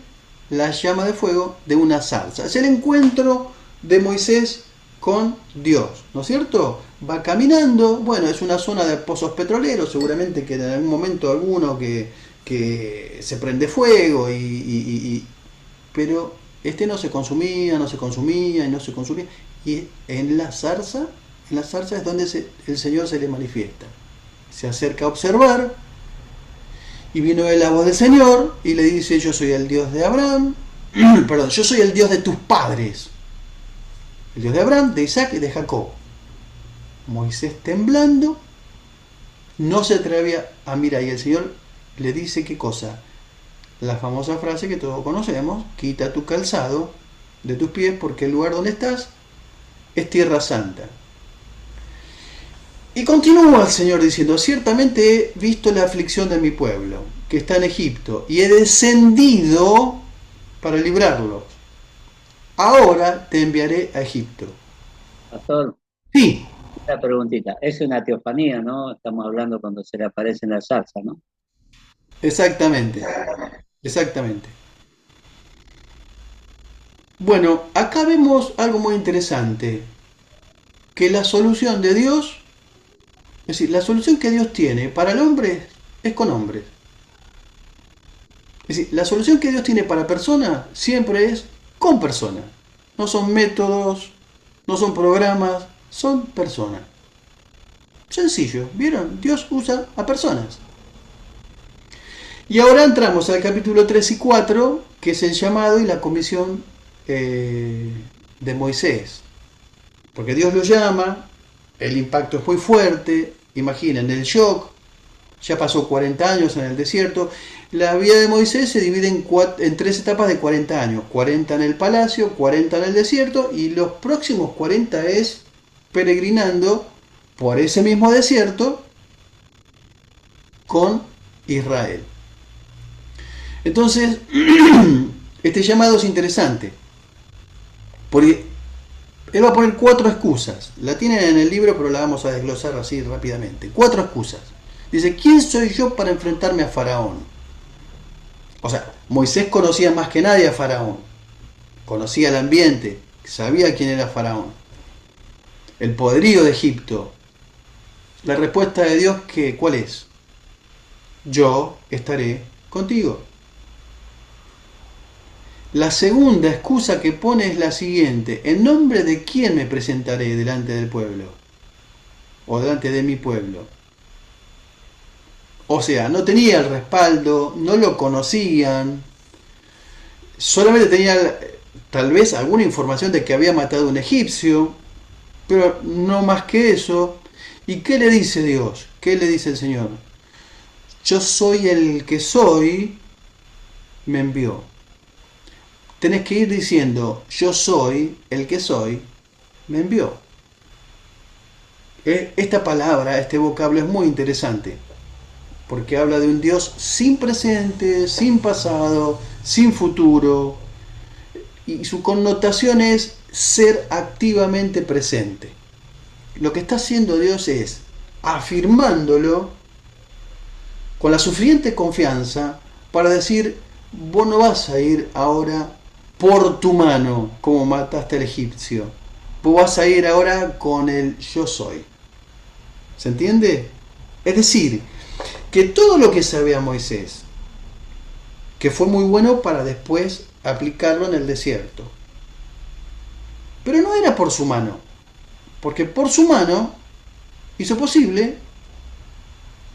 la llama de fuego de una zarza. Es el encuentro de Moisés con Dios, ¿no es cierto? Va caminando, bueno, es una zona de pozos petroleros, seguramente que en algún momento alguno que se prende fuego, pero no se consumía. Y en la zarza es donde el Señor se le manifiesta. Se acerca a observar, y vino la voz del Señor y le dice: yo soy el Dios de Abraham, perdón, yo soy el Dios de tus padres, el Dios de Abraham, de Isaac y de Jacob. Moisés, temblando, no se atrevía a mirar, y el Señor le dice: ¿qué cosa? La famosa frase que todos conocemos: quita tu calzado de tus pies, porque el lugar donde estás es tierra santa. Y continúa el Señor diciendo: ciertamente he visto la aflicción de mi pueblo, que está en Egipto, y he descendido para librarlos. Ahora te enviaré a Egipto. Pastor, Sí, una preguntita. Es una teofanía, ¿no? Estamos hablando cuando se le aparece en la salsa, ¿no? exactamente. Bueno, acá vemos algo muy interesante, que la solución de Dios, es decir, la solución que Dios tiene para el hombre es con hombres. Es decir, la solución que Dios tiene para personas siempre es con personas. No son métodos, no son programas, son personas. Sencillo, ¿vieron? Dios usa a personas. Y ahora entramos al capítulo 3 y 4, que es el llamado y la comisión de Moisés. Porque Dios lo llama, el impacto es muy fuerte, imaginen el shock, ya pasó 40 años en el desierto. La vida de Moisés se divide en 3 etapas de 40 años, 40 en el palacio, 40 en el desierto, y los próximos 40 es peregrinando por ese mismo desierto con Israel. Entonces, este llamado es interesante, porque él va a poner 4 excusas. La tienen en el libro, pero la vamos a desglosar así rápidamente. 4 excusas. Dice: ¿quién soy yo para enfrentarme a Faraón? O sea, Moisés conocía más que nadie a Faraón. Conocía el ambiente, sabía quién era Faraón. El poderío de Egipto. La respuesta de Dios, ¿cuál es? Yo estaré contigo. La segunda excusa que pone es la siguiente: ¿en nombre de quién me presentaré delante del pueblo? O delante de mi pueblo. O sea, no tenía el respaldo, no lo conocían, solamente tenía tal vez alguna información de que había matado a un egipcio, pero no más que eso. ¿Y qué le dice Dios? ¿Qué le dice el Señor? Yo soy el que soy, me envió. Tenés que ir diciendo: yo soy el que soy, me envió. Esta palabra, este vocablo es muy interesante, porque habla de un Dios sin presente, sin pasado, sin futuro, y su connotación es ser activamente presente. Lo que está haciendo Dios es afirmándolo con la suficiente confianza para decir: vos no vas a ir ahora por tu mano como mataste al egipcio, vos vas a ir ahora con el yo soy. ¿Se entiende? Es decir, que todo lo que sabía Moisés, que fue muy bueno para después aplicarlo en el desierto, pero no era por su mano, porque por su mano hizo posible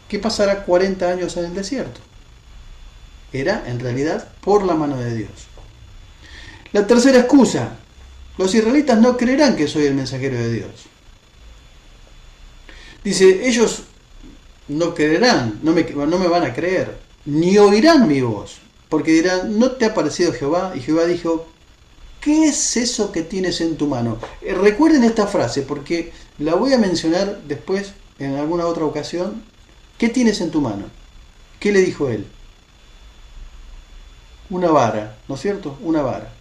que pasara 40 años en el desierto. Era en realidad por la mano de Dios. La tercera excusa: los israelitas no creerán que soy el mensajero de Dios. Dice, ellos no creerán, no me van a creer, ni oirán mi voz, porque dirán, ¿no te ha parecido Jehová? Y Jehová dijo, ¿qué es eso que tienes en tu mano? Recuerden esta frase, porque la voy a mencionar después en alguna otra ocasión. ¿Qué tienes en tu mano? ¿Qué le dijo él? Una vara, ¿no es cierto? Una vara.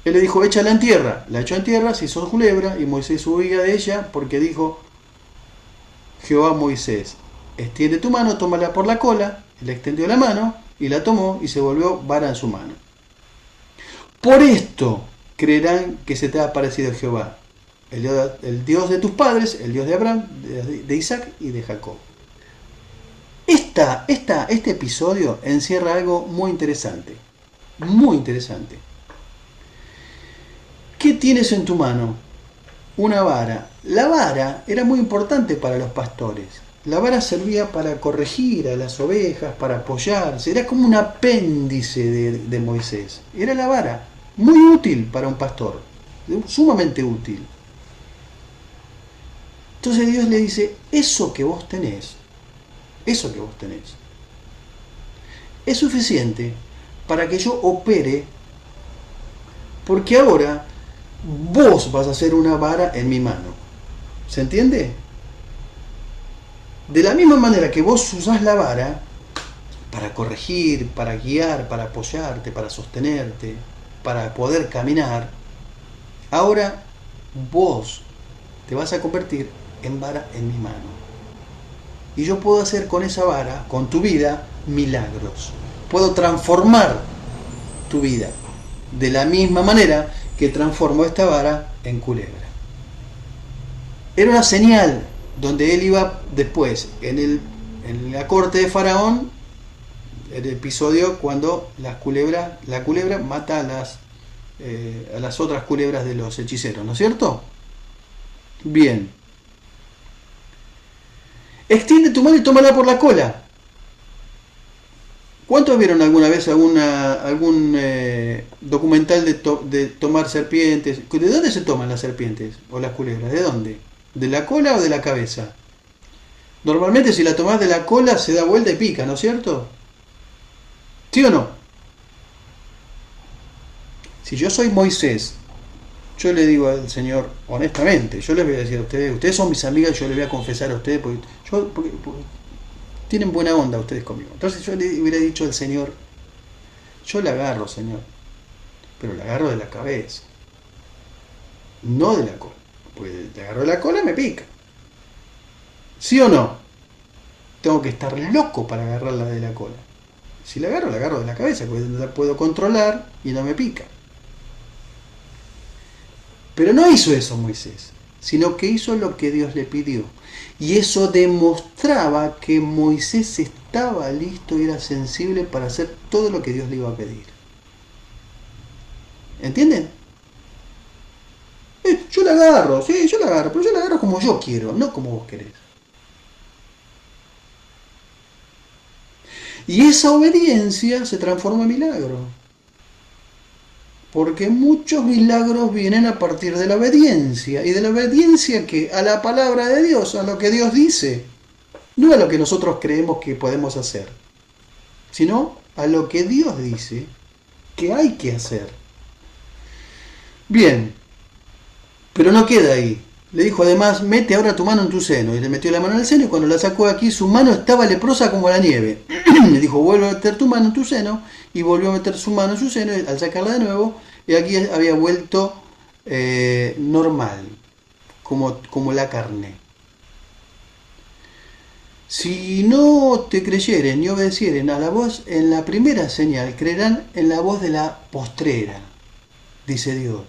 Él le dijo, échala en tierra. La echó en tierra, se hizo culebra, y Moisés huía de ella, porque dijo Jehová a Moisés, extiende tu mano, tómala por la cola. Él extendió la mano, y la tomó, y se volvió vara en su mano. Por esto creerán que se te ha aparecido Jehová, el Dios de tus padres, el Dios de Abraham, de Isaac y de Jacob. Este episodio encierra algo muy interesante. Muy interesante. ¿Qué tienes en tu mano? Una vara. La vara era muy importante para los pastores. La vara servía para corregir a las ovejas, para apoyarse. Era como un apéndice de Moisés. Era la vara. Muy útil para un pastor. Sumamente útil. Entonces Dios le dice, eso que vos tenés, es suficiente para que yo opere, porque ahora vos vas a ser una vara en mi mano. ¿Se entiende? De la misma manera que vos usás la vara para corregir, para guiar, para apoyarte, para sostenerte, para poder caminar, ahora vos te vas a convertir en vara en mi mano. Y yo puedo hacer con esa vara, con tu vida, milagros. Puedo transformar tu vida de la misma manera que transformó esta vara en culebra. Era una señal donde él iba después, en la corte de Faraón, el episodio cuando la culebra mata a las otras culebras de los hechiceros, ¿no es cierto? Bien. Extiende tu mano y tómala por la cola. ¿Cuántos vieron alguna vez algún documental de tomar serpientes? ¿De dónde se toman las serpientes o las culebras? ¿De dónde? ¿De la cola o de la cabeza? Normalmente si la tomás de la cola se da vuelta y pica, ¿no es cierto? ¿Sí o no? Si yo soy Moisés, yo le digo al Señor, honestamente, yo les voy a decir a ustedes son mis amigas, yo les voy a confesar a ustedes, porque tienen buena onda ustedes conmigo. Entonces yo le hubiera dicho al Señor, yo la agarro, Señor, pero la agarro de la cabeza, no de la cola, porque te agarro de la cola me pica. ¿Sí o no? Tengo que estar loco para agarrarla de la cola. Si la agarro de la cabeza, porque la puedo controlar y no me pica. Pero no hizo eso Moisés, sino que hizo lo que Dios le pidió. Y eso demostraba que Moisés estaba listo y era sensible para hacer todo lo que Dios le iba a pedir. ¿Entienden? Yo la agarro, sí, yo la agarro, pero yo la agarro como yo quiero, no como vos querés. Y esa obediencia se transforma en milagro. Porque muchos milagros vienen a partir de la obediencia. ¿Y de la obediencia qué? A la palabra de Dios, a lo que Dios dice. No a lo que nosotros creemos que podemos hacer, sino a lo que Dios dice que hay que hacer. Bien, pero no queda ahí. Le dijo además, mete ahora tu mano en tu seno. Y le metió la mano en el seno y cuando la sacó de aquí, su mano estaba leprosa como la nieve. Le dijo, vuelve a meter tu mano en tu seno. Y volvió a meter su mano en su seno y al sacarla de nuevo, y aquí había vuelto normal, como la carne. Si no te creyeren ni obedecieren a la voz en la primera señal, creerán en la voz de la postrera, dice Dios.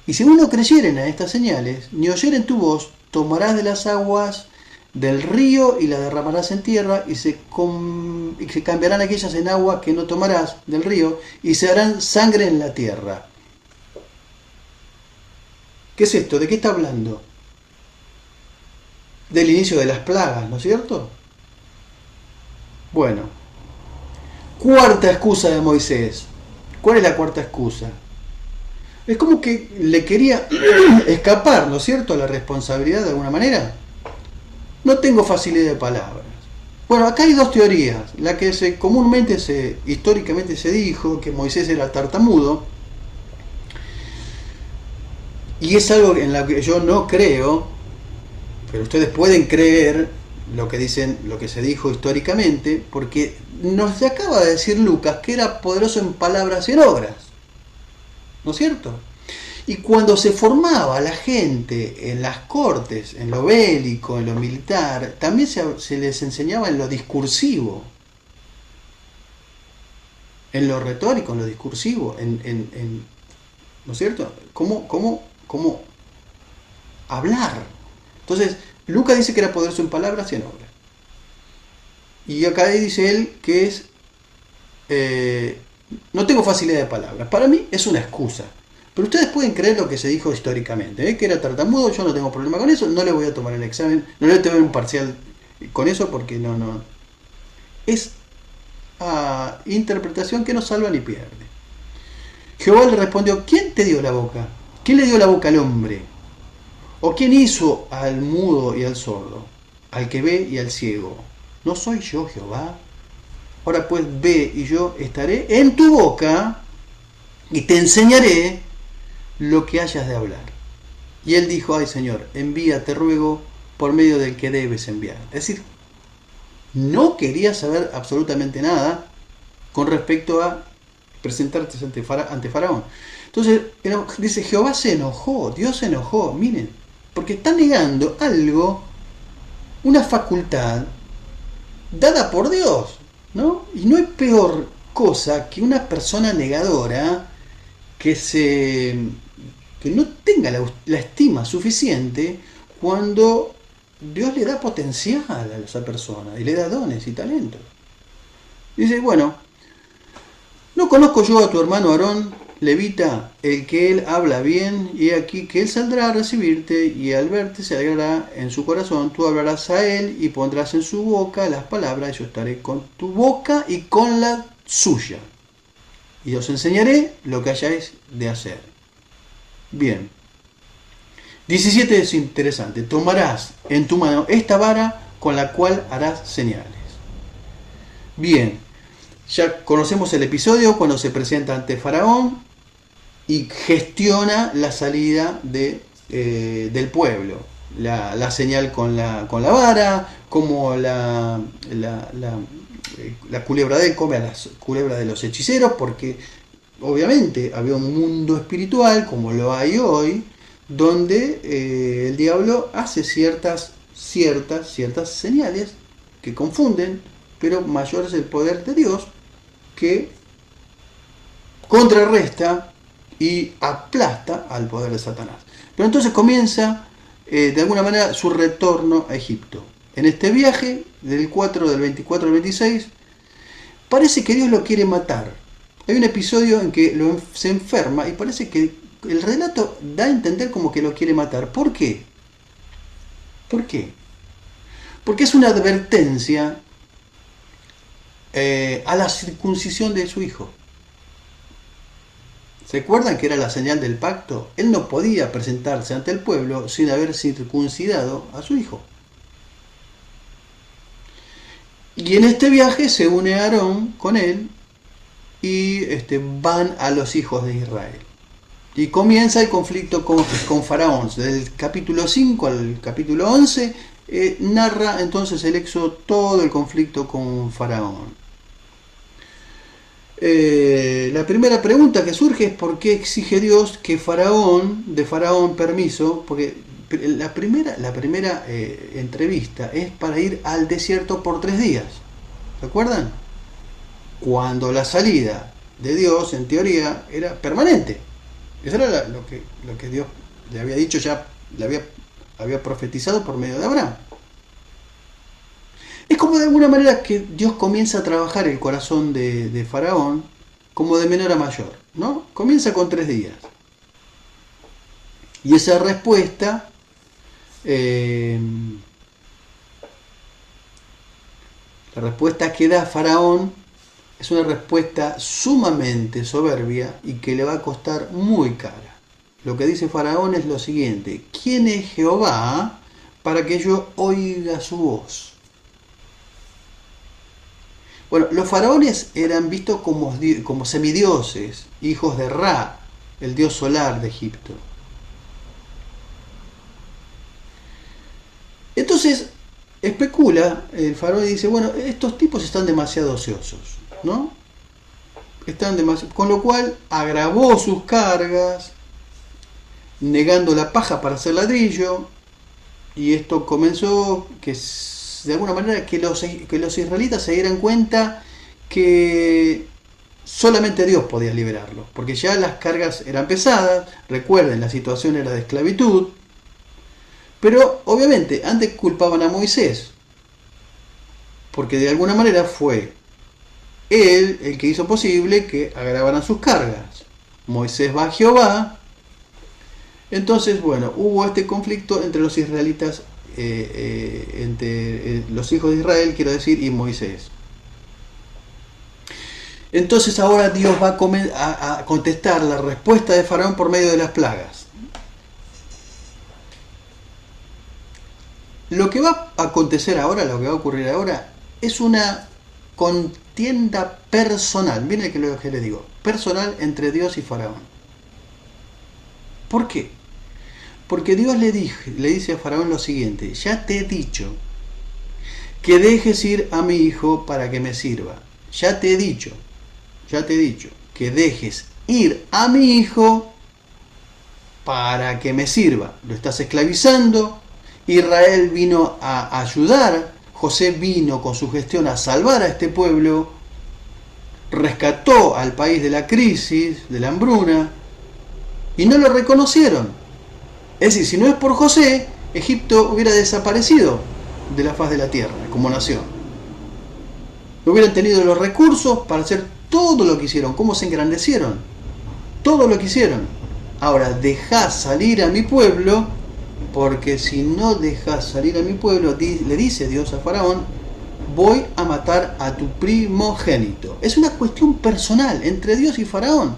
Y si uno creyeren a estas señales, ni oyeren tu voz, tomarás de las aguas del río y las derramarás en tierra, y se cambiarán aquellas en agua que no tomarás del río, y se harán sangre en la tierra. ¿Qué es esto? ¿De qué está hablando? Del inicio de las plagas, ¿no es cierto? Bueno, cuarta excusa de Moisés. ¿Cuál es la cuarta excusa? Es como que le quería escapar, ¿no es cierto?, a la responsabilidad de alguna manera. No tengo facilidad de palabras. Bueno, acá hay dos teorías. La que históricamente se dijo que Moisés era tartamudo, y es algo en lo que yo no creo, pero ustedes pueden creer lo que dicen, lo que se dijo históricamente, porque nos acaba de decir Lucas que era poderoso en palabras y en obras, ¿no es cierto? Y cuando se formaba la gente en las cortes, en lo bélico, en lo militar, también se les enseñaba en lo discursivo, en lo retórico, en lo discursivo, ¿no es cierto? ¿Cómo hablar? Entonces, Lucas dice que era poderoso en palabras y en obras. Y acá dice él que es no tengo facilidad de palabras. Para mí es una excusa. Pero ustedes pueden creer lo que se dijo históricamente, que era tartamudo. Yo no tengo problema con eso. No le voy a tomar el examen. No le voy a tomar un parcial con eso porque no. Es interpretación que no salva ni pierde. Jehová le respondió: ¿quién te dio la boca? ¿Quién le dio la boca al hombre? ¿O quién hizo al mudo y al sordo? Al que ve y al ciego. ¿No soy yo Jehová? Ahora pues ve, y yo estaré en tu boca y te enseñaré lo que hayas de hablar. Y él dijo: ay Señor, envía, te ruego, por medio del que debes enviar. Es decir, no quería saber absolutamente nada con respecto a presentarte ante Faraón. Entonces dice: Jehová se enojó, Dios se enojó, miren, porque está negando algo, una facultad dada por Dios, ¿no? Y no hay peor cosa que una persona negadora que no tenga la estima suficiente cuando Dios le da potencial a esa persona y le da dones y talentos. Dice: bueno, ¿no conozco yo a tu hermano Aarón, levita, el que él habla bien, y aquí que él saldrá a recibirte, y al verte se alegrará en su corazón? Tú hablarás a él y pondrás en su boca las palabras, y yo estaré con tu boca y con la suya, y os enseñaré lo que hayáis de hacer. Bien. 17 es interesante. Tomarás en tu mano esta vara con la cual harás señales. Bien. Ya conocemos el episodio cuando se presenta ante Faraón y gestiona la salida del pueblo. La señal con la vara, como la culebra de él come a las culebras de los hechiceros, porque obviamente había un mundo espiritual, como lo hay hoy, donde el diablo hace ciertas señales que confunden, pero mayor es el poder de Dios que contrarresta y aplasta al poder de Satanás. Pero entonces comienza de alguna manera su retorno a Egipto. En este viaje del 24 al 26 parece que Dios lo quiere matar. Hay un episodio en que se enferma y parece que el relato da a entender como que lo quiere matar. ¿Por qué? ¿Por qué? Porque es una advertencia a la circuncisión de su hijo. ¿Se acuerdan que era la señal del pacto? Él no podía presentarse ante el pueblo sin haber circuncidado a su hijo. Y en este viaje se une Aarón con él y van a los hijos de Israel. Y comienza el conflicto con Faraón. Del capítulo 5 al capítulo 11 narra entonces el Éxodo todo el conflicto con Faraón. La primera pregunta que surge es: ¿por qué exige Dios de Faraón permiso? Porque la primera entrevista es para ir al desierto por 3 días. ¿Se acuerdan? Cuando la salida de Dios, en teoría, era permanente. Eso era lo que Dios le había dicho, ya había profetizado por medio de Abraham. Es como de alguna manera que Dios comienza a trabajar el corazón de Faraón como de menor a mayor, ¿no? Comienza con 3 días. Y esa respuesta la respuesta que da Faraón es una respuesta sumamente soberbia y que le va a costar muy cara. Lo que dice Faraón es lo siguiente: ¿quién es Jehová para que yo oiga su voz? Bueno, los faraones eran vistos como semidioses, hijos de Ra, el dios solar de Egipto. Entonces, especula el faraón y dice, bueno, estos tipos están demasiado ociosos, ¿no? Con lo cual agravó sus cargas, negando la paja para hacer ladrillo, y esto comenzó de alguna manera que los israelitas se dieran cuenta que solamente Dios podía liberarlos, porque ya las cargas eran pesadas. Recuerden, la situación era de esclavitud, pero obviamente antes culpaban a Moisés, porque de alguna manera fue él el que hizo posible que agravaran sus cargas. Moisés va a Jehová. Entonces, bueno, hubo este conflicto entre los israelitas, entre los hijos de Israel, quiero decir, y Moisés. Entonces ahora Dios va a contestar la respuesta de Faraón por medio de las plagas. Lo que va a acontecer ahora, lo que va a ocurrir ahora, es una contienda personal. Miren lo que les digo, personal entre Dios y Faraón. ¿Por qué? Porque Dios le dice a Faraón lo siguiente: ya te he dicho que dejes ir a mi hijo para que me sirva. Ya te he dicho que dejes ir a mi hijo para que me sirva. Lo estás esclavizando. Israel vino a ayudar. José vino con su gestión a salvar a este pueblo. Rescató al país de la crisis, de la hambruna. Y no lo reconocieron. Es decir, si no es por José, Egipto hubiera desaparecido de la faz de la tierra como nación. No hubieran tenido los recursos para hacer todo lo que hicieron. ¿Cómo se engrandecieron? Todo lo que hicieron. Ahora, dejá salir a mi pueblo, porque si no dejás salir a mi pueblo, le dice Dios a Faraón, voy a matar a tu primogénito. Es una cuestión personal entre Dios y Faraón.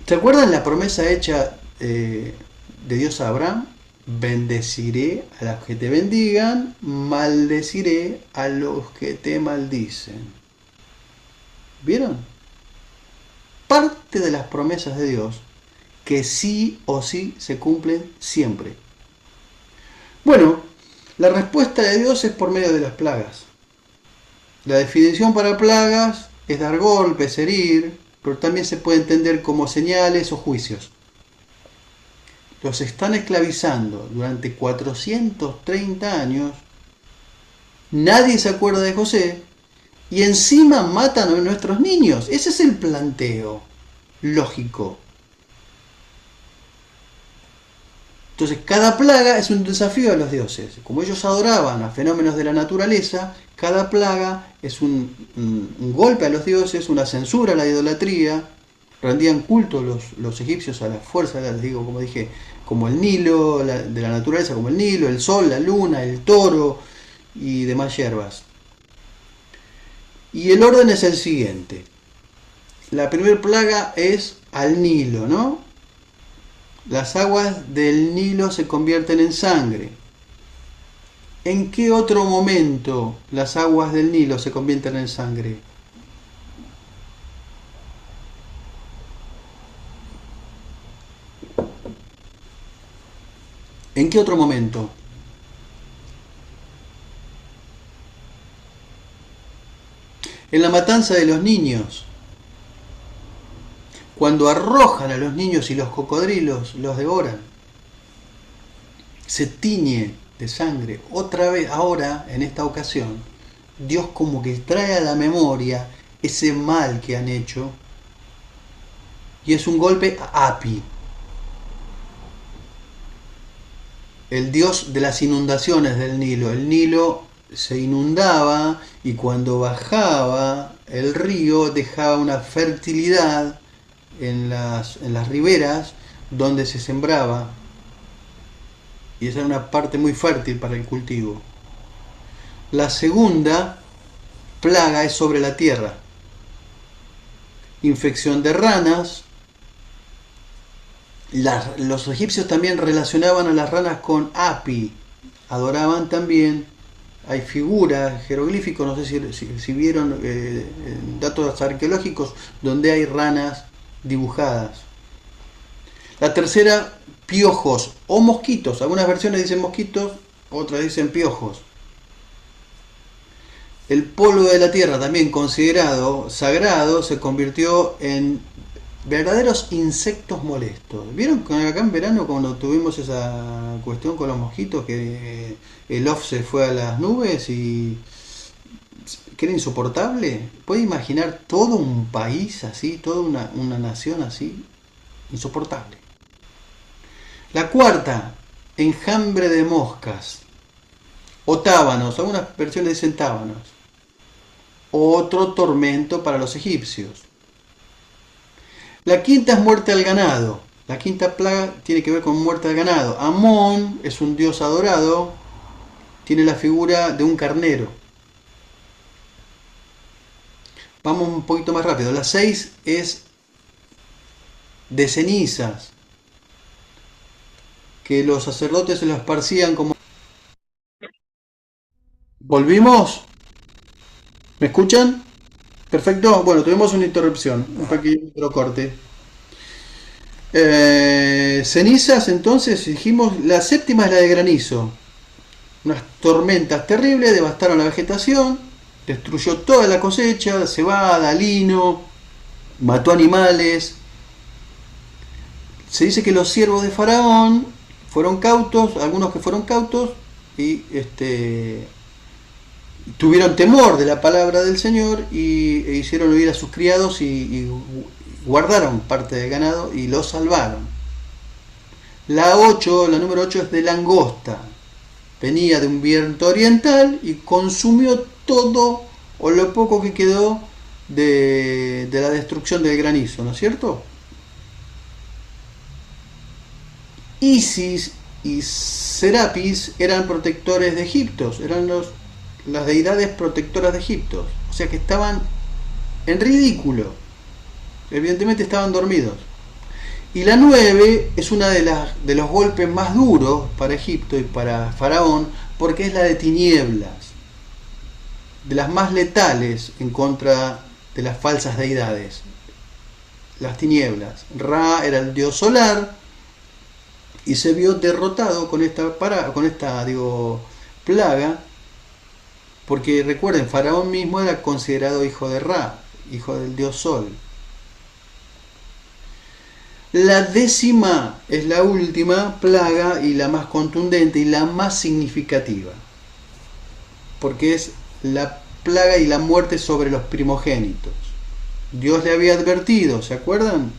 ¿Se acuerdan la promesa hecha de Dios a Abraham? Bendeciré a los que te bendigan, maldeciré a los que te maldicen. ¿Vieron? Parte de las promesas de Dios que sí o sí se cumplen siempre. Bueno, la respuesta de Dios es por medio de las plagas. La definición para plagas es dar golpes, herir, pero también se puede entender como señales o juicios. Los están esclavizando durante 430 años, nadie se acuerda de José, y encima matan a nuestros niños. Ese es el planteo lógico. Entonces, cada plaga es un desafío a los dioses. Como ellos adoraban a fenómenos de la naturaleza, cada plaga es un golpe a los dioses, una censura a la idolatría. Rendían culto los egipcios a la fuerza, les digo, como dije, como el Nilo, de la naturaleza, como el Nilo, el sol, la luna, el toro y demás hierbas. Y el orden es el siguiente. La primera plaga es al Nilo, ¿no? Las aguas del Nilo se convierten en sangre. ¿En qué otro momento las aguas del Nilo se convierten en sangre? ¿En qué otro momento? En la matanza de los niños. Cuando arrojan a los niños y los cocodrilos los devoran. Se tiñe de sangre. Otra vez, ahora, en esta ocasión, Dios como que trae a la memoria ese mal que han hecho y es un golpe a Api, el dios de las inundaciones del Nilo. El Nilo se inundaba y cuando bajaba el río dejaba una fertilidad en las riberas donde se sembraba, y esa era una parte muy fértil para el cultivo. La segunda plaga es sobre la tierra. Infección de ranas. Los egipcios también relacionaban a las ranas con Api. Adoraban también. Hay figuras, jeroglíficos, no sé si vieron datos arqueológicos donde hay ranas dibujadas. La tercera, piojos o mosquitos. Algunas versiones dicen mosquitos, otras dicen piojos. El polvo de la tierra, también considerado sagrado, se convirtió en verdaderos insectos molestos. ¿Vieron acá en verano cuando tuvimos esa cuestión con los mosquitos, que el off se fue a las nubes y que era insoportable? ¿Puede imaginar todo un país así, toda una nación así? Insoportable. La cuarta, enjambre de moscas o tábanos. Algunas versiones dicen tábanos. Otro tormento para los egipcios. La quinta es muerte al ganado. La quinta plaga tiene que ver con muerte al ganado. Amón es un dios adorado. Tiene la figura de un carnero. Vamos un poquito más rápido. La 6 es de cenizas, que los sacerdotes se lo esparcían como... ¿Volvimos? ¿Me escuchan? Perfecto. Bueno, tuvimos una interrupción, un pequeño corte. Cenizas, entonces dijimos, la séptima es la de granizo. Unas tormentas terribles devastaron la vegetación, destruyó toda la cosecha, cebada, lino, mató animales. Se dice que los siervos de Faraón fueron cautos, algunos que fueron cautos, y tuvieron temor de la palabra del Señor e hicieron huir a sus criados y guardaron parte del ganado y lo salvaron. La número 8 es de langosta. Venía de un viento oriental y consumió todo o lo poco que quedó de la destrucción del granizo, ¿no es cierto? Isis y Serapis eran protectores de Egipto, eran las deidades protectoras de Egipto, o sea que estaban en ridículo, evidentemente estaban dormidos. Y la 9 es una de los golpes más duros para Egipto y para Faraón, porque es la de tinieblas, de las más letales en contra de las falsas deidades. Las tinieblas. Ra era el dios solar y se vio derrotado con esta plaga, porque recuerden, Faraón mismo era considerado hijo de Ra, hijo del dios Sol. La 10ª es la última plaga y la más contundente y la más significativa, porque es la plaga y la muerte sobre los primogénitos. Dios le había advertido, ¿se acuerdan?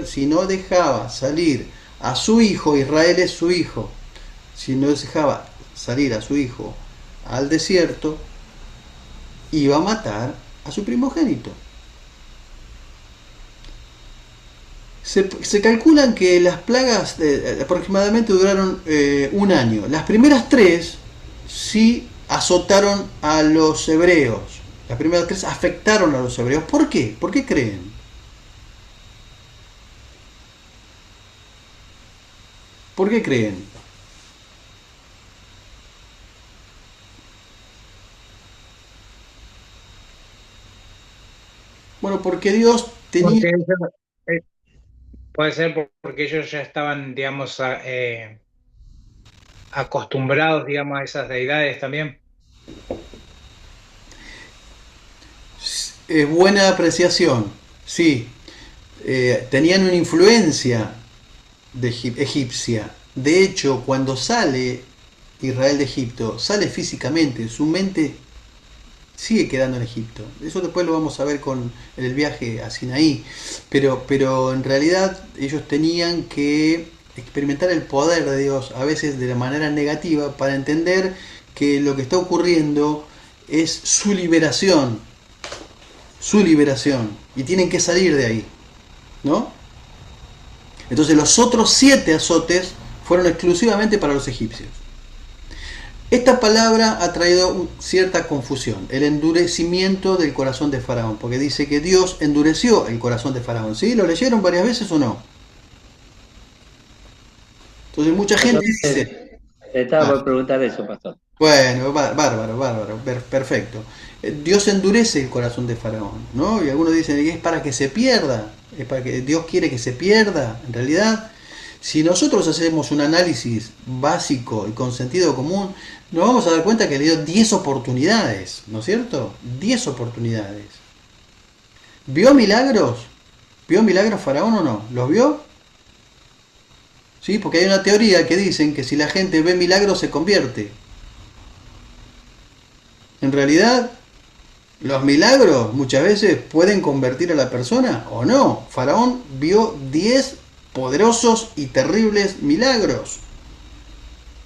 Si no dejaba salir a su hijo, Israel es su hijo, si no dejaba salir a su hijo al desierto, iba a matar a su primogénito. Se calculan que las plagas aproximadamente duraron un año. Las primeras 3 sí azotaron a los hebreos. Las primeras 3 afectaron a los hebreos. ¿Por qué? ¿Por qué creen? ¿Por qué creen? Bueno, porque Dios tenía... Puede ser porque ellos ya estaban, digamos, acostumbrados, digamos, a esas deidades también. Es buena apreciación, sí. Tenían una influencia egipcia. De hecho, cuando sale Israel de Egipto, sale físicamente, su mente sigue quedando en Egipto. Eso después lo vamos a ver en el viaje a Sinaí. Pero en realidad ellos tenían que experimentar el poder de Dios, a veces de la manera negativa, para entender que lo que está ocurriendo es su liberación, y tienen que salir de ahí, ¿no? Entonces los otros 7 azotes fueron exclusivamente para los egipcios. Esta palabra ha traído cierta confusión, el endurecimiento del corazón de Faraón, porque dice que Dios endureció el corazón de Faraón. ¿Sí? ¿Lo leyeron varias veces o no? Entonces mucha gente dice... Te estaba Ah, por preguntar eso, pastor. bueno, bárbaro, perfecto. Dios endurece el corazón de Faraón, ¿no? Y algunos dicen que es para que se pierda, es para que Dios quiere que se pierda. En realidad, si nosotros hacemos un análisis básico y con sentido común, nos vamos a dar cuenta que le dio 10 oportunidades, ¿no es cierto? 10 oportunidades. ¿Vio milagros? ¿Vio milagros Faraón o no? ¿Los vio? ¿Sí? Porque hay una teoría que dicen que si la gente ve milagros se convierte. En realidad, los milagros muchas veces pueden convertir a la persona o no. Faraón vio 10 poderosos y terribles milagros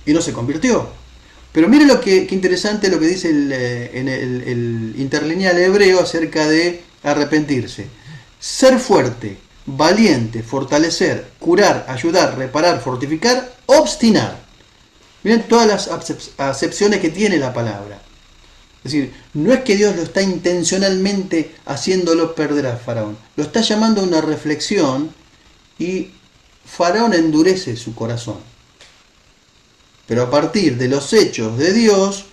y no se convirtió. Pero miren qué interesante lo que dice el interlineal hebreo acerca de arrepentirse. Ser fuerte, valiente, fortalecer, curar, ayudar, reparar, fortificar, obstinar. Miren todas las acepciones que tiene la palabra. Es decir, no es que Dios lo está intencionalmente haciéndolo perder a Faraón. Lo está llamando a una reflexión y Faraón endurece su corazón. Pero a partir de los hechos de Dios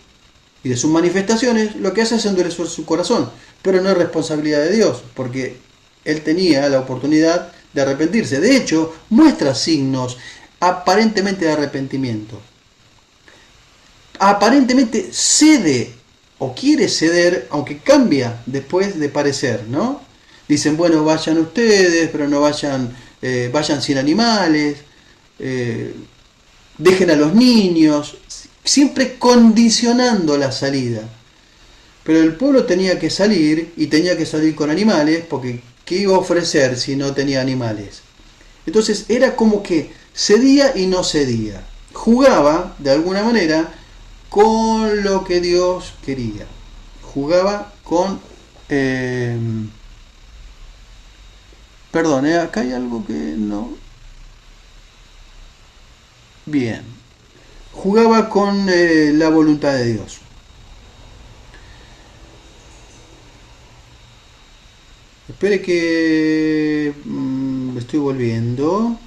y de sus manifestaciones, lo que hace es endurecer su corazón. Pero no es responsabilidad de Dios, porque él tenía la oportunidad de arrepentirse. De hecho, muestra signos aparentemente de arrepentimiento. Aparentemente cede o quiere ceder, aunque cambia después de parecer, ¿no? Dicen, bueno, vayan ustedes, pero no vayan, vayan sin animales, dejen a los niños, siempre condicionando la salida. Pero el pueblo tenía que salir, y tenía que salir con animales, porque ¿qué iba a ofrecer si no tenía animales? Entonces era como que cedía y no cedía. Jugaba, de alguna manera, con lo que Dios quería. Jugaba con... perdón, acá hay algo que no... Bien. Jugaba con la voluntad de Dios. Espere que... estoy volviendo.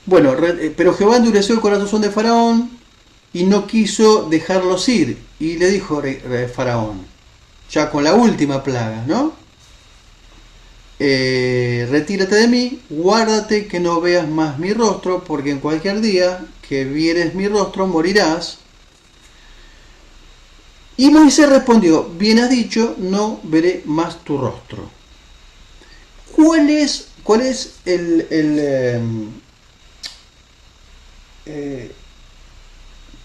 Bueno, pero Jehová endureció el corazón de Faraón y no quiso dejarlos ir. Y le dijo Faraón, ya con la última plaga, ¿no? Retírate de mí, guárdate que no veas más mi rostro, porque en cualquier día que vieres mi rostro morirás. Y Moisés respondió, bien has dicho, no veré más tu rostro. ¿Cuál es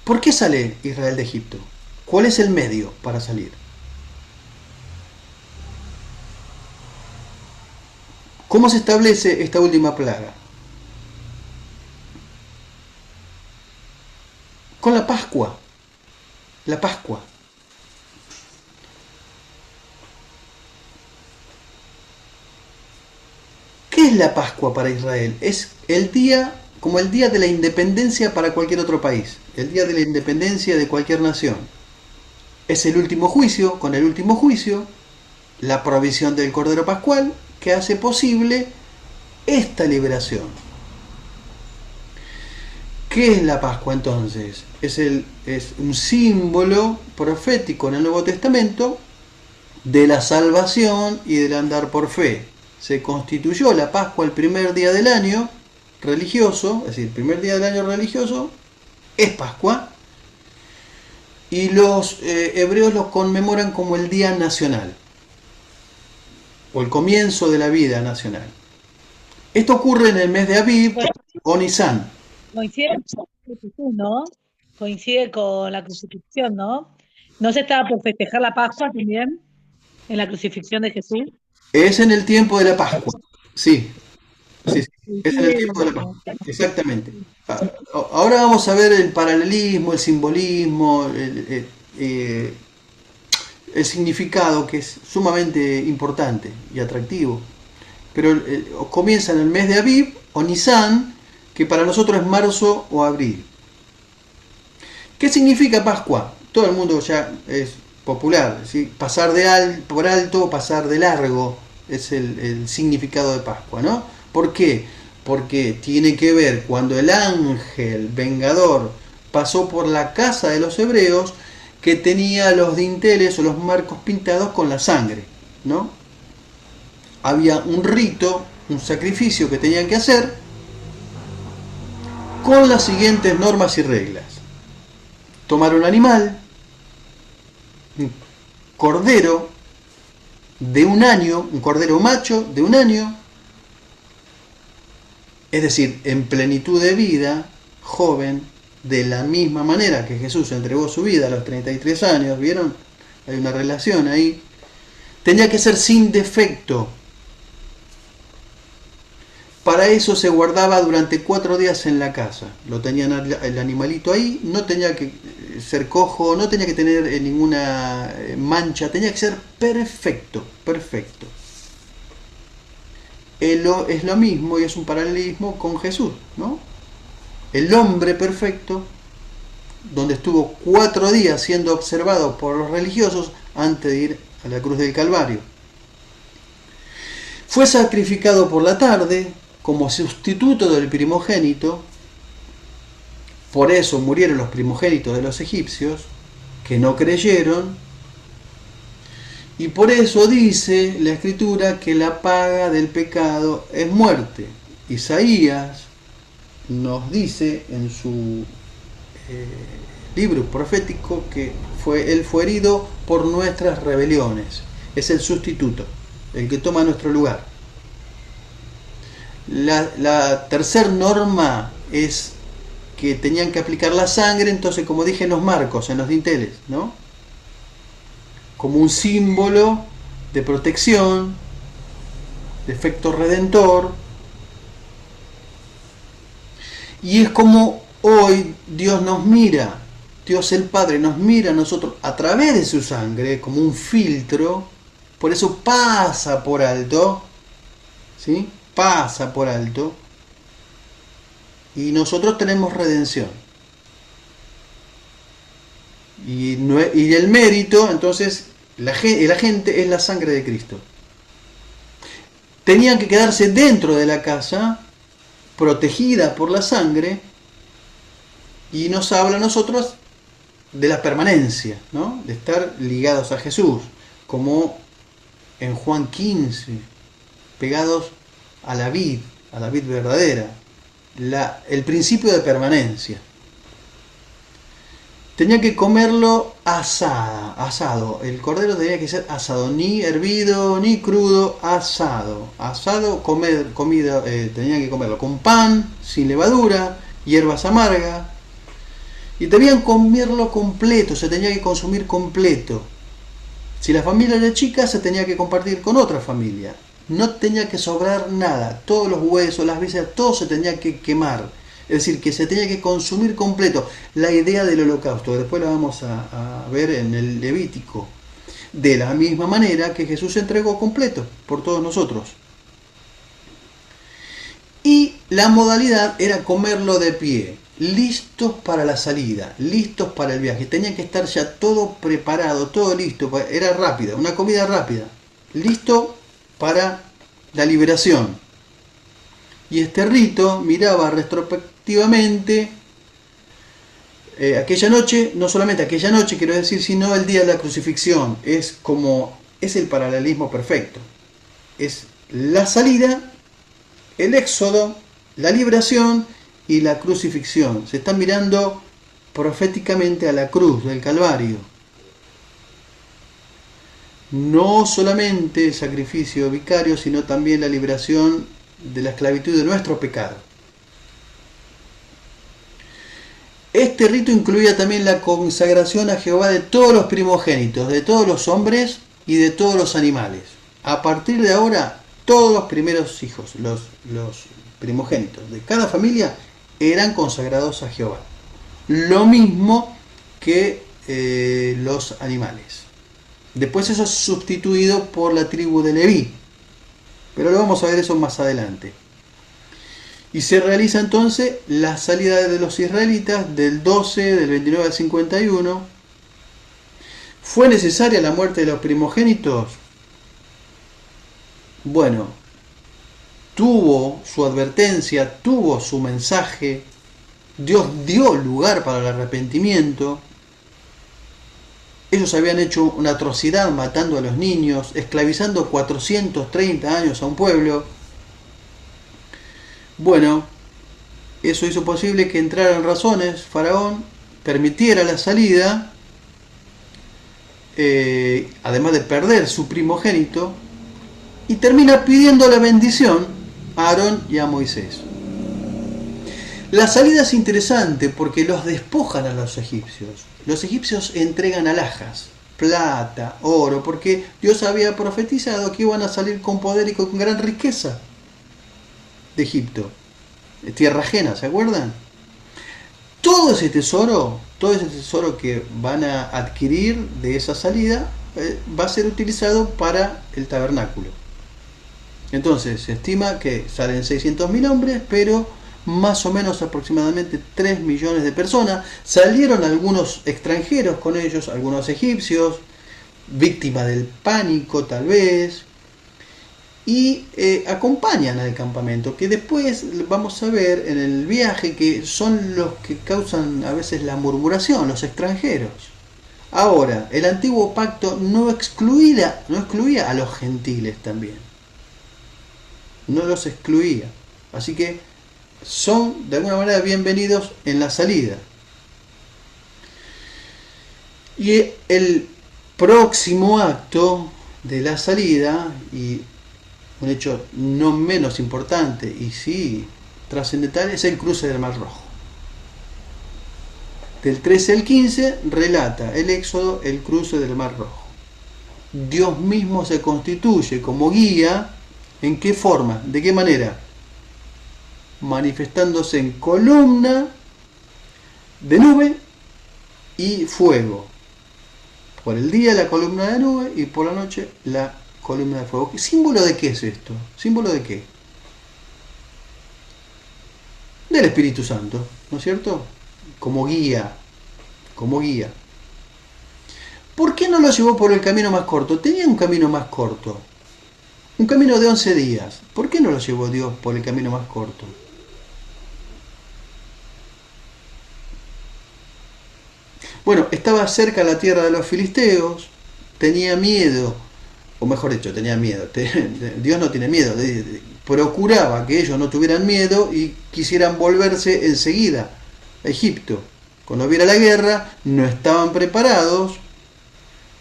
¿por qué sale Israel de Egipto? ¿Cuál es el medio para salir? ¿Cómo se establece esta última plaga? Con la Pascua. La Pascua. ¿Qué es la Pascua para Israel? Es el día, como el día de la independencia para cualquier otro país, el día de la independencia de cualquier nación. Es el último juicio, con el último juicio, la provisión del Cordero Pascual, que hace posible esta liberación. ¿Qué es la Pascua entonces? Es un símbolo profético en el Nuevo Testamento de la salvación y del andar por fe. Se constituyó la Pascua el primer día del año religioso, es decir, el primer día del año religioso es Pascua, y los hebreos lo conmemoran como el día nacional, o el comienzo de la vida nacional. Esto ocurre en el mes de Aviv o Nisan. coincide con Jesús, ¿no? Coincide con la crucifixión, ¿no? ¿No se estaba por festejar la Pascua también en la crucifixión de Jesús? Es en el tiempo de la Pascua. Sí, sí, sí. Es en el Coincide, tiempo de la Pascua. Exactamente. Ahora vamos a ver el paralelismo, el simbolismo, el significado, que es sumamente importante y atractivo. Pero comienza en el mes de Aviv o Nisan, que para nosotros es marzo o abril. ¿Qué significa Pascua? Todo el mundo ya es popular, ¿sí? Pasar por alto o pasar de largo es el significado de Pascua, ¿no? ¿Por qué? Porque tiene que ver cuando el ángel vengador pasó por la casa de los hebreos, que tenía los dinteles o los marcos pintados con la sangre, ¿no? Había un rito, un sacrificio que tenían que hacer con las siguientes normas y reglas. Tomar un animal, un cordero de un año, un cordero macho de un año, es decir, en plenitud de vida, joven, de la misma manera que Jesús entregó su vida a los 33 años, ¿vieron? Hay una relación ahí. Tenía que ser sin defecto. Para eso se guardaba durante 4 días en la casa. Lo tenían el animalito ahí, no tenía que ser cojo, no tenía que tener ninguna mancha, tenía que ser perfecto, perfecto. Es lo mismo y es un paralelismo con Jesús, ¿no? El hombre perfecto, donde estuvo 4 días siendo observado por los religiosos antes de ir a la cruz del Calvario. Fue sacrificado por la tarde como sustituto del primogénito. Por eso murieron los primogénitos de los egipcios, que no creyeron. Y por eso dice la Escritura que la paga del pecado es muerte. Isaías nos dice en su libro profético que él fue herido por nuestras rebeliones. Es el sustituto, el que toma nuestro lugar. La tercera norma es que tenían que aplicar la sangre, entonces, como dije, en los marcos, en los dinteles, ¿no? Como un símbolo de protección, de efecto redentor. Y es como hoy Dios nos mira, Dios el Padre nos mira a nosotros a través de su sangre, como un filtro. Por eso pasa por alto, ¿sí? Pasa por alto. Y nosotros tenemos redención. Y el mérito, entonces, el agente es la sangre de Cristo. Tenían que quedarse dentro de la casa, protegida por la sangre, y nos habla a nosotros de la permanencia, ¿no? De estar ligados a Jesús, como en Juan 15, pegados a la vid verdadera, el principio de permanencia. Tenía que comerlo asado. El cordero tenía que ser asado, ni hervido, ni crudo, asado. Asado, tenían que comerlo con pan, sin levadura, hierbas amargas. Y debían comerlo completo, se tenía que consumir completo. Si la familia era chica, se tenía que compartir con otra familia. No tenía que sobrar nada. Todos los huesos, las vísceras, todo se tenía que quemar. Es decir, que se tenía que consumir completo. La idea del holocausto, después la vamos a ver en el Levítico. De la misma manera que Jesús se entregó completo por todos nosotros. Y la modalidad era comerlo de pie, listos para la salida, listos para el viaje. Tenía que estar ya todo preparado, todo listo. Era rápida, una comida rápida. Listo para la liberación. Y este rito miraba retrospectivamente aquella noche, no solamente aquella noche, quiero decir, sino el día de la crucifixión. Es el paralelismo perfecto. Es la salida, el éxodo, la liberación y la crucifixión. Se están mirando proféticamente a la cruz del Calvario. No solamente el sacrificio vicario, sino también la liberación de la esclavitud de nuestro pecado. Este rito incluía también la consagración a Jehová de todos los primogénitos, de todos los hombres y de todos los animales. A partir de ahora, todos los primeros hijos, los primogénitos de cada familia, eran consagrados a Jehová. Lo mismo que los animales. Después eso es sustituido por la tribu de Leví, pero lo vamos a ver eso más adelante. Y se realiza entonces la salida de los israelitas del 12, del 29 al 51. ¿Fue necesaria la muerte de los primogénitos? Bueno, tuvo su advertencia, tuvo su mensaje. Dios dio lugar para el arrepentimiento. Ellos habían hecho una atrocidad matando a los niños, esclavizando 430 años a un pueblo. Bueno, eso hizo posible que entraran razones, Faraón permitiera la salida, además de perder su primogénito, y termina pidiendo la bendición a Aarón y a Moisés. La salida es interesante porque los despojan a los egipcios. Los egipcios entregan alhajas, plata, oro, porque Dios había profetizado que iban a salir con poder y con gran riqueza de Egipto, de tierra ajena, ¿se acuerdan? Todo ese tesoro que van a adquirir de esa salida va a ser utilizado para el tabernáculo. Entonces se estima que salen 600.000 hombres, pero más o menos aproximadamente 3 millones de personas. Salieron algunos extranjeros con ellos, algunos egipcios, víctimas del pánico tal vez, y acompañan al campamento, que después vamos a ver en el viaje que son los que causan a veces la murmuración, los extranjeros. Ahora, el antiguo pacto no excluía a los gentiles también, no los excluía, así que son de alguna manera bienvenidos en la salida. Y el próximo acto de la salida, y un hecho no menos importante y sí trascendental, es el cruce del Mar Rojo. Del 13 al 15 relata el Éxodo, el cruce del Mar Rojo. Dios mismo se constituye como guía. ¿En qué forma? ¿De qué manera? Manifestándose en columna de nube y fuego. Por el día la columna de nube y por la noche la columna de fuego. ¿Símbolo de qué es esto? ¿Símbolo de qué? Del Espíritu Santo, ¿no es cierto? Como guía, como guía. ¿Por qué no lo llevó por el camino más corto? Tenía un camino más corto, un camino de 11 días. ¿Por qué no lo llevó Dios por el camino más corto? Bueno, estaba cerca la tierra de los filisteos, tenía miedo, o mejor dicho, tenía miedo. Dios no tiene miedo, procuraba que ellos no tuvieran miedo y quisieran volverse enseguida a Egipto. Cuando hubiera la guerra, no estaban preparados,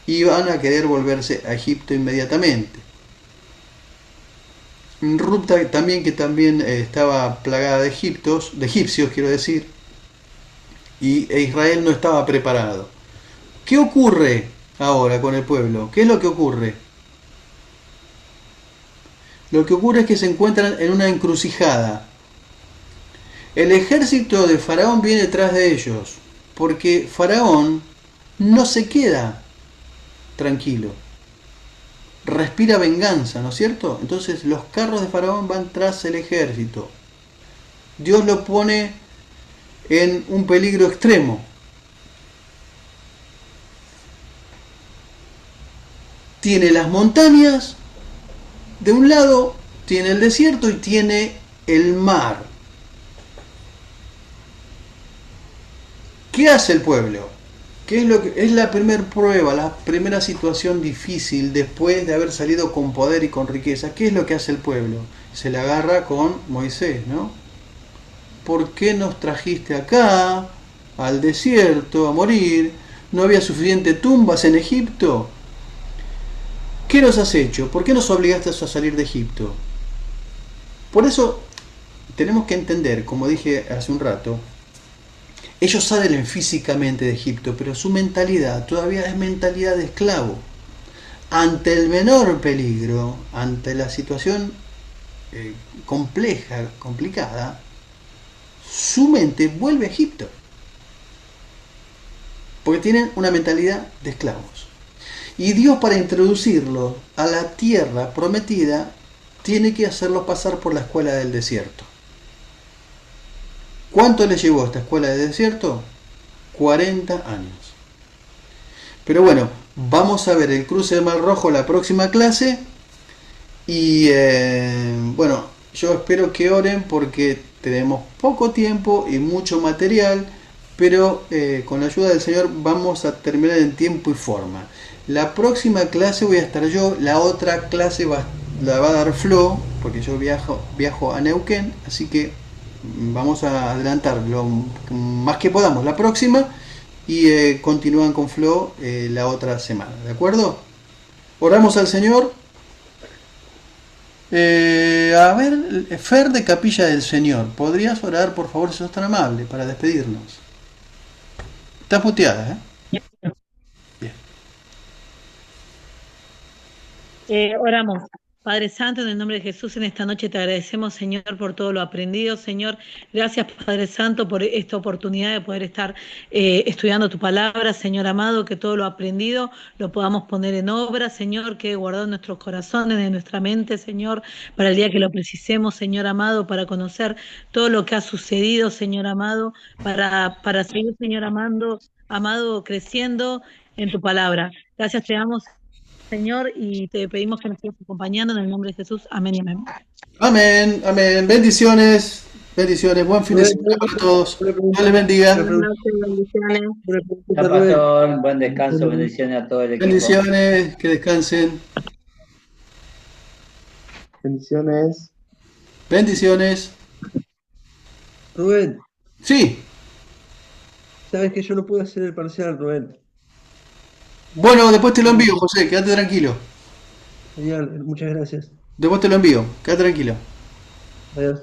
iban a querer volverse a Egipto inmediatamente. Ruta también, que también estaba plagada de egipcios, quiero decir, y Israel no estaba preparado. ¿Qué ocurre ahora con el pueblo? ¿Qué es lo que ocurre? Lo que ocurre es que se encuentran en una encrucijada. El ejército de Faraón viene detrás de ellos, porque Faraón no se queda tranquilo. Respira venganza, ¿no es cierto? Entonces los carros de Faraón van tras el ejército. Dios lo pone en un peligro extremo. Tiene las montañas de un lado, tiene el desierto y tiene el mar. ¿Qué hace el pueblo? ¿Qué es lo que es la primera prueba, la primera situación difícil después de haber salido con poder y con riqueza? ¿Qué es lo que hace el pueblo? Se la agarra con Moisés, ¿no? ¿Por qué nos trajiste acá, al desierto, a morir? ¿No había suficientes tumbas en Egipto? ¿Qué nos has hecho? ¿Por qué nos obligaste a salir de Egipto? Por eso tenemos que entender, como dije hace un rato, Ellos salen físicamente de Egipto, pero su mentalidad todavía es mentalidad de esclavo. Ante el menor peligro, ante la situación compleja, complicada, su mente vuelve a Egipto. Porque tienen una mentalidad de esclavos. Y Dios, para introducirlos a la tierra prometida, tiene que hacerlos pasar por la escuela del desierto. ¿Cuánto les llevó esta escuela del desierto? 40 años. Pero bueno, vamos a ver el cruce del Mar Rojo la próxima clase. Y bueno, yo espero que oren porque tenemos poco tiempo y mucho material, pero con la ayuda del Señor vamos a terminar en tiempo y forma. La próxima clase voy a estar yo, la otra clase la va a dar Flo, porque yo viajo a Neuquén, así que vamos a adelantar lo más que podamos la próxima y continúan con Flo la otra semana, ¿de acuerdo? Oramos al Señor. A ver, Fer de Capilla del Señor, ¿podrías orar por favor si sos tan amable para despedirnos? Estás muteada, ¿eh? Bien. Oramos. Padre Santo, en el nombre de Jesús, en esta noche te agradecemos, Señor, por todo lo aprendido. Señor, gracias, Padre Santo, por esta oportunidad de poder estar estudiando tu palabra. Señor amado, que todo lo aprendido lo podamos poner en obra, Señor, que guardado en nuestros corazones, en nuestra mente, Señor, para el día que lo precisemos, Señor amado, para conocer todo lo que ha sucedido, Señor amado, para seguir, Señor amado, creciendo en tu palabra. Gracias te damos, Señor, y te pedimos que nos sigas acompañando en el nombre de Jesús. Amén y amén. Amén, amén. Bendiciones, bendiciones. Buen fin de semana para todos. Dios les bendiga. Bendiciones. Chao, pastor. Buen descanso. Bendiciones a todo el equipo. Bendiciones, que descansen. Bendiciones. Bendiciones. Rubén, Sí. sabes que yo no pude hacer el parcial, Rubén. Bueno, después te lo envío, José, quédate tranquilo. Genial, muchas gracias. Después te lo envío, quédate tranquilo. Adiós.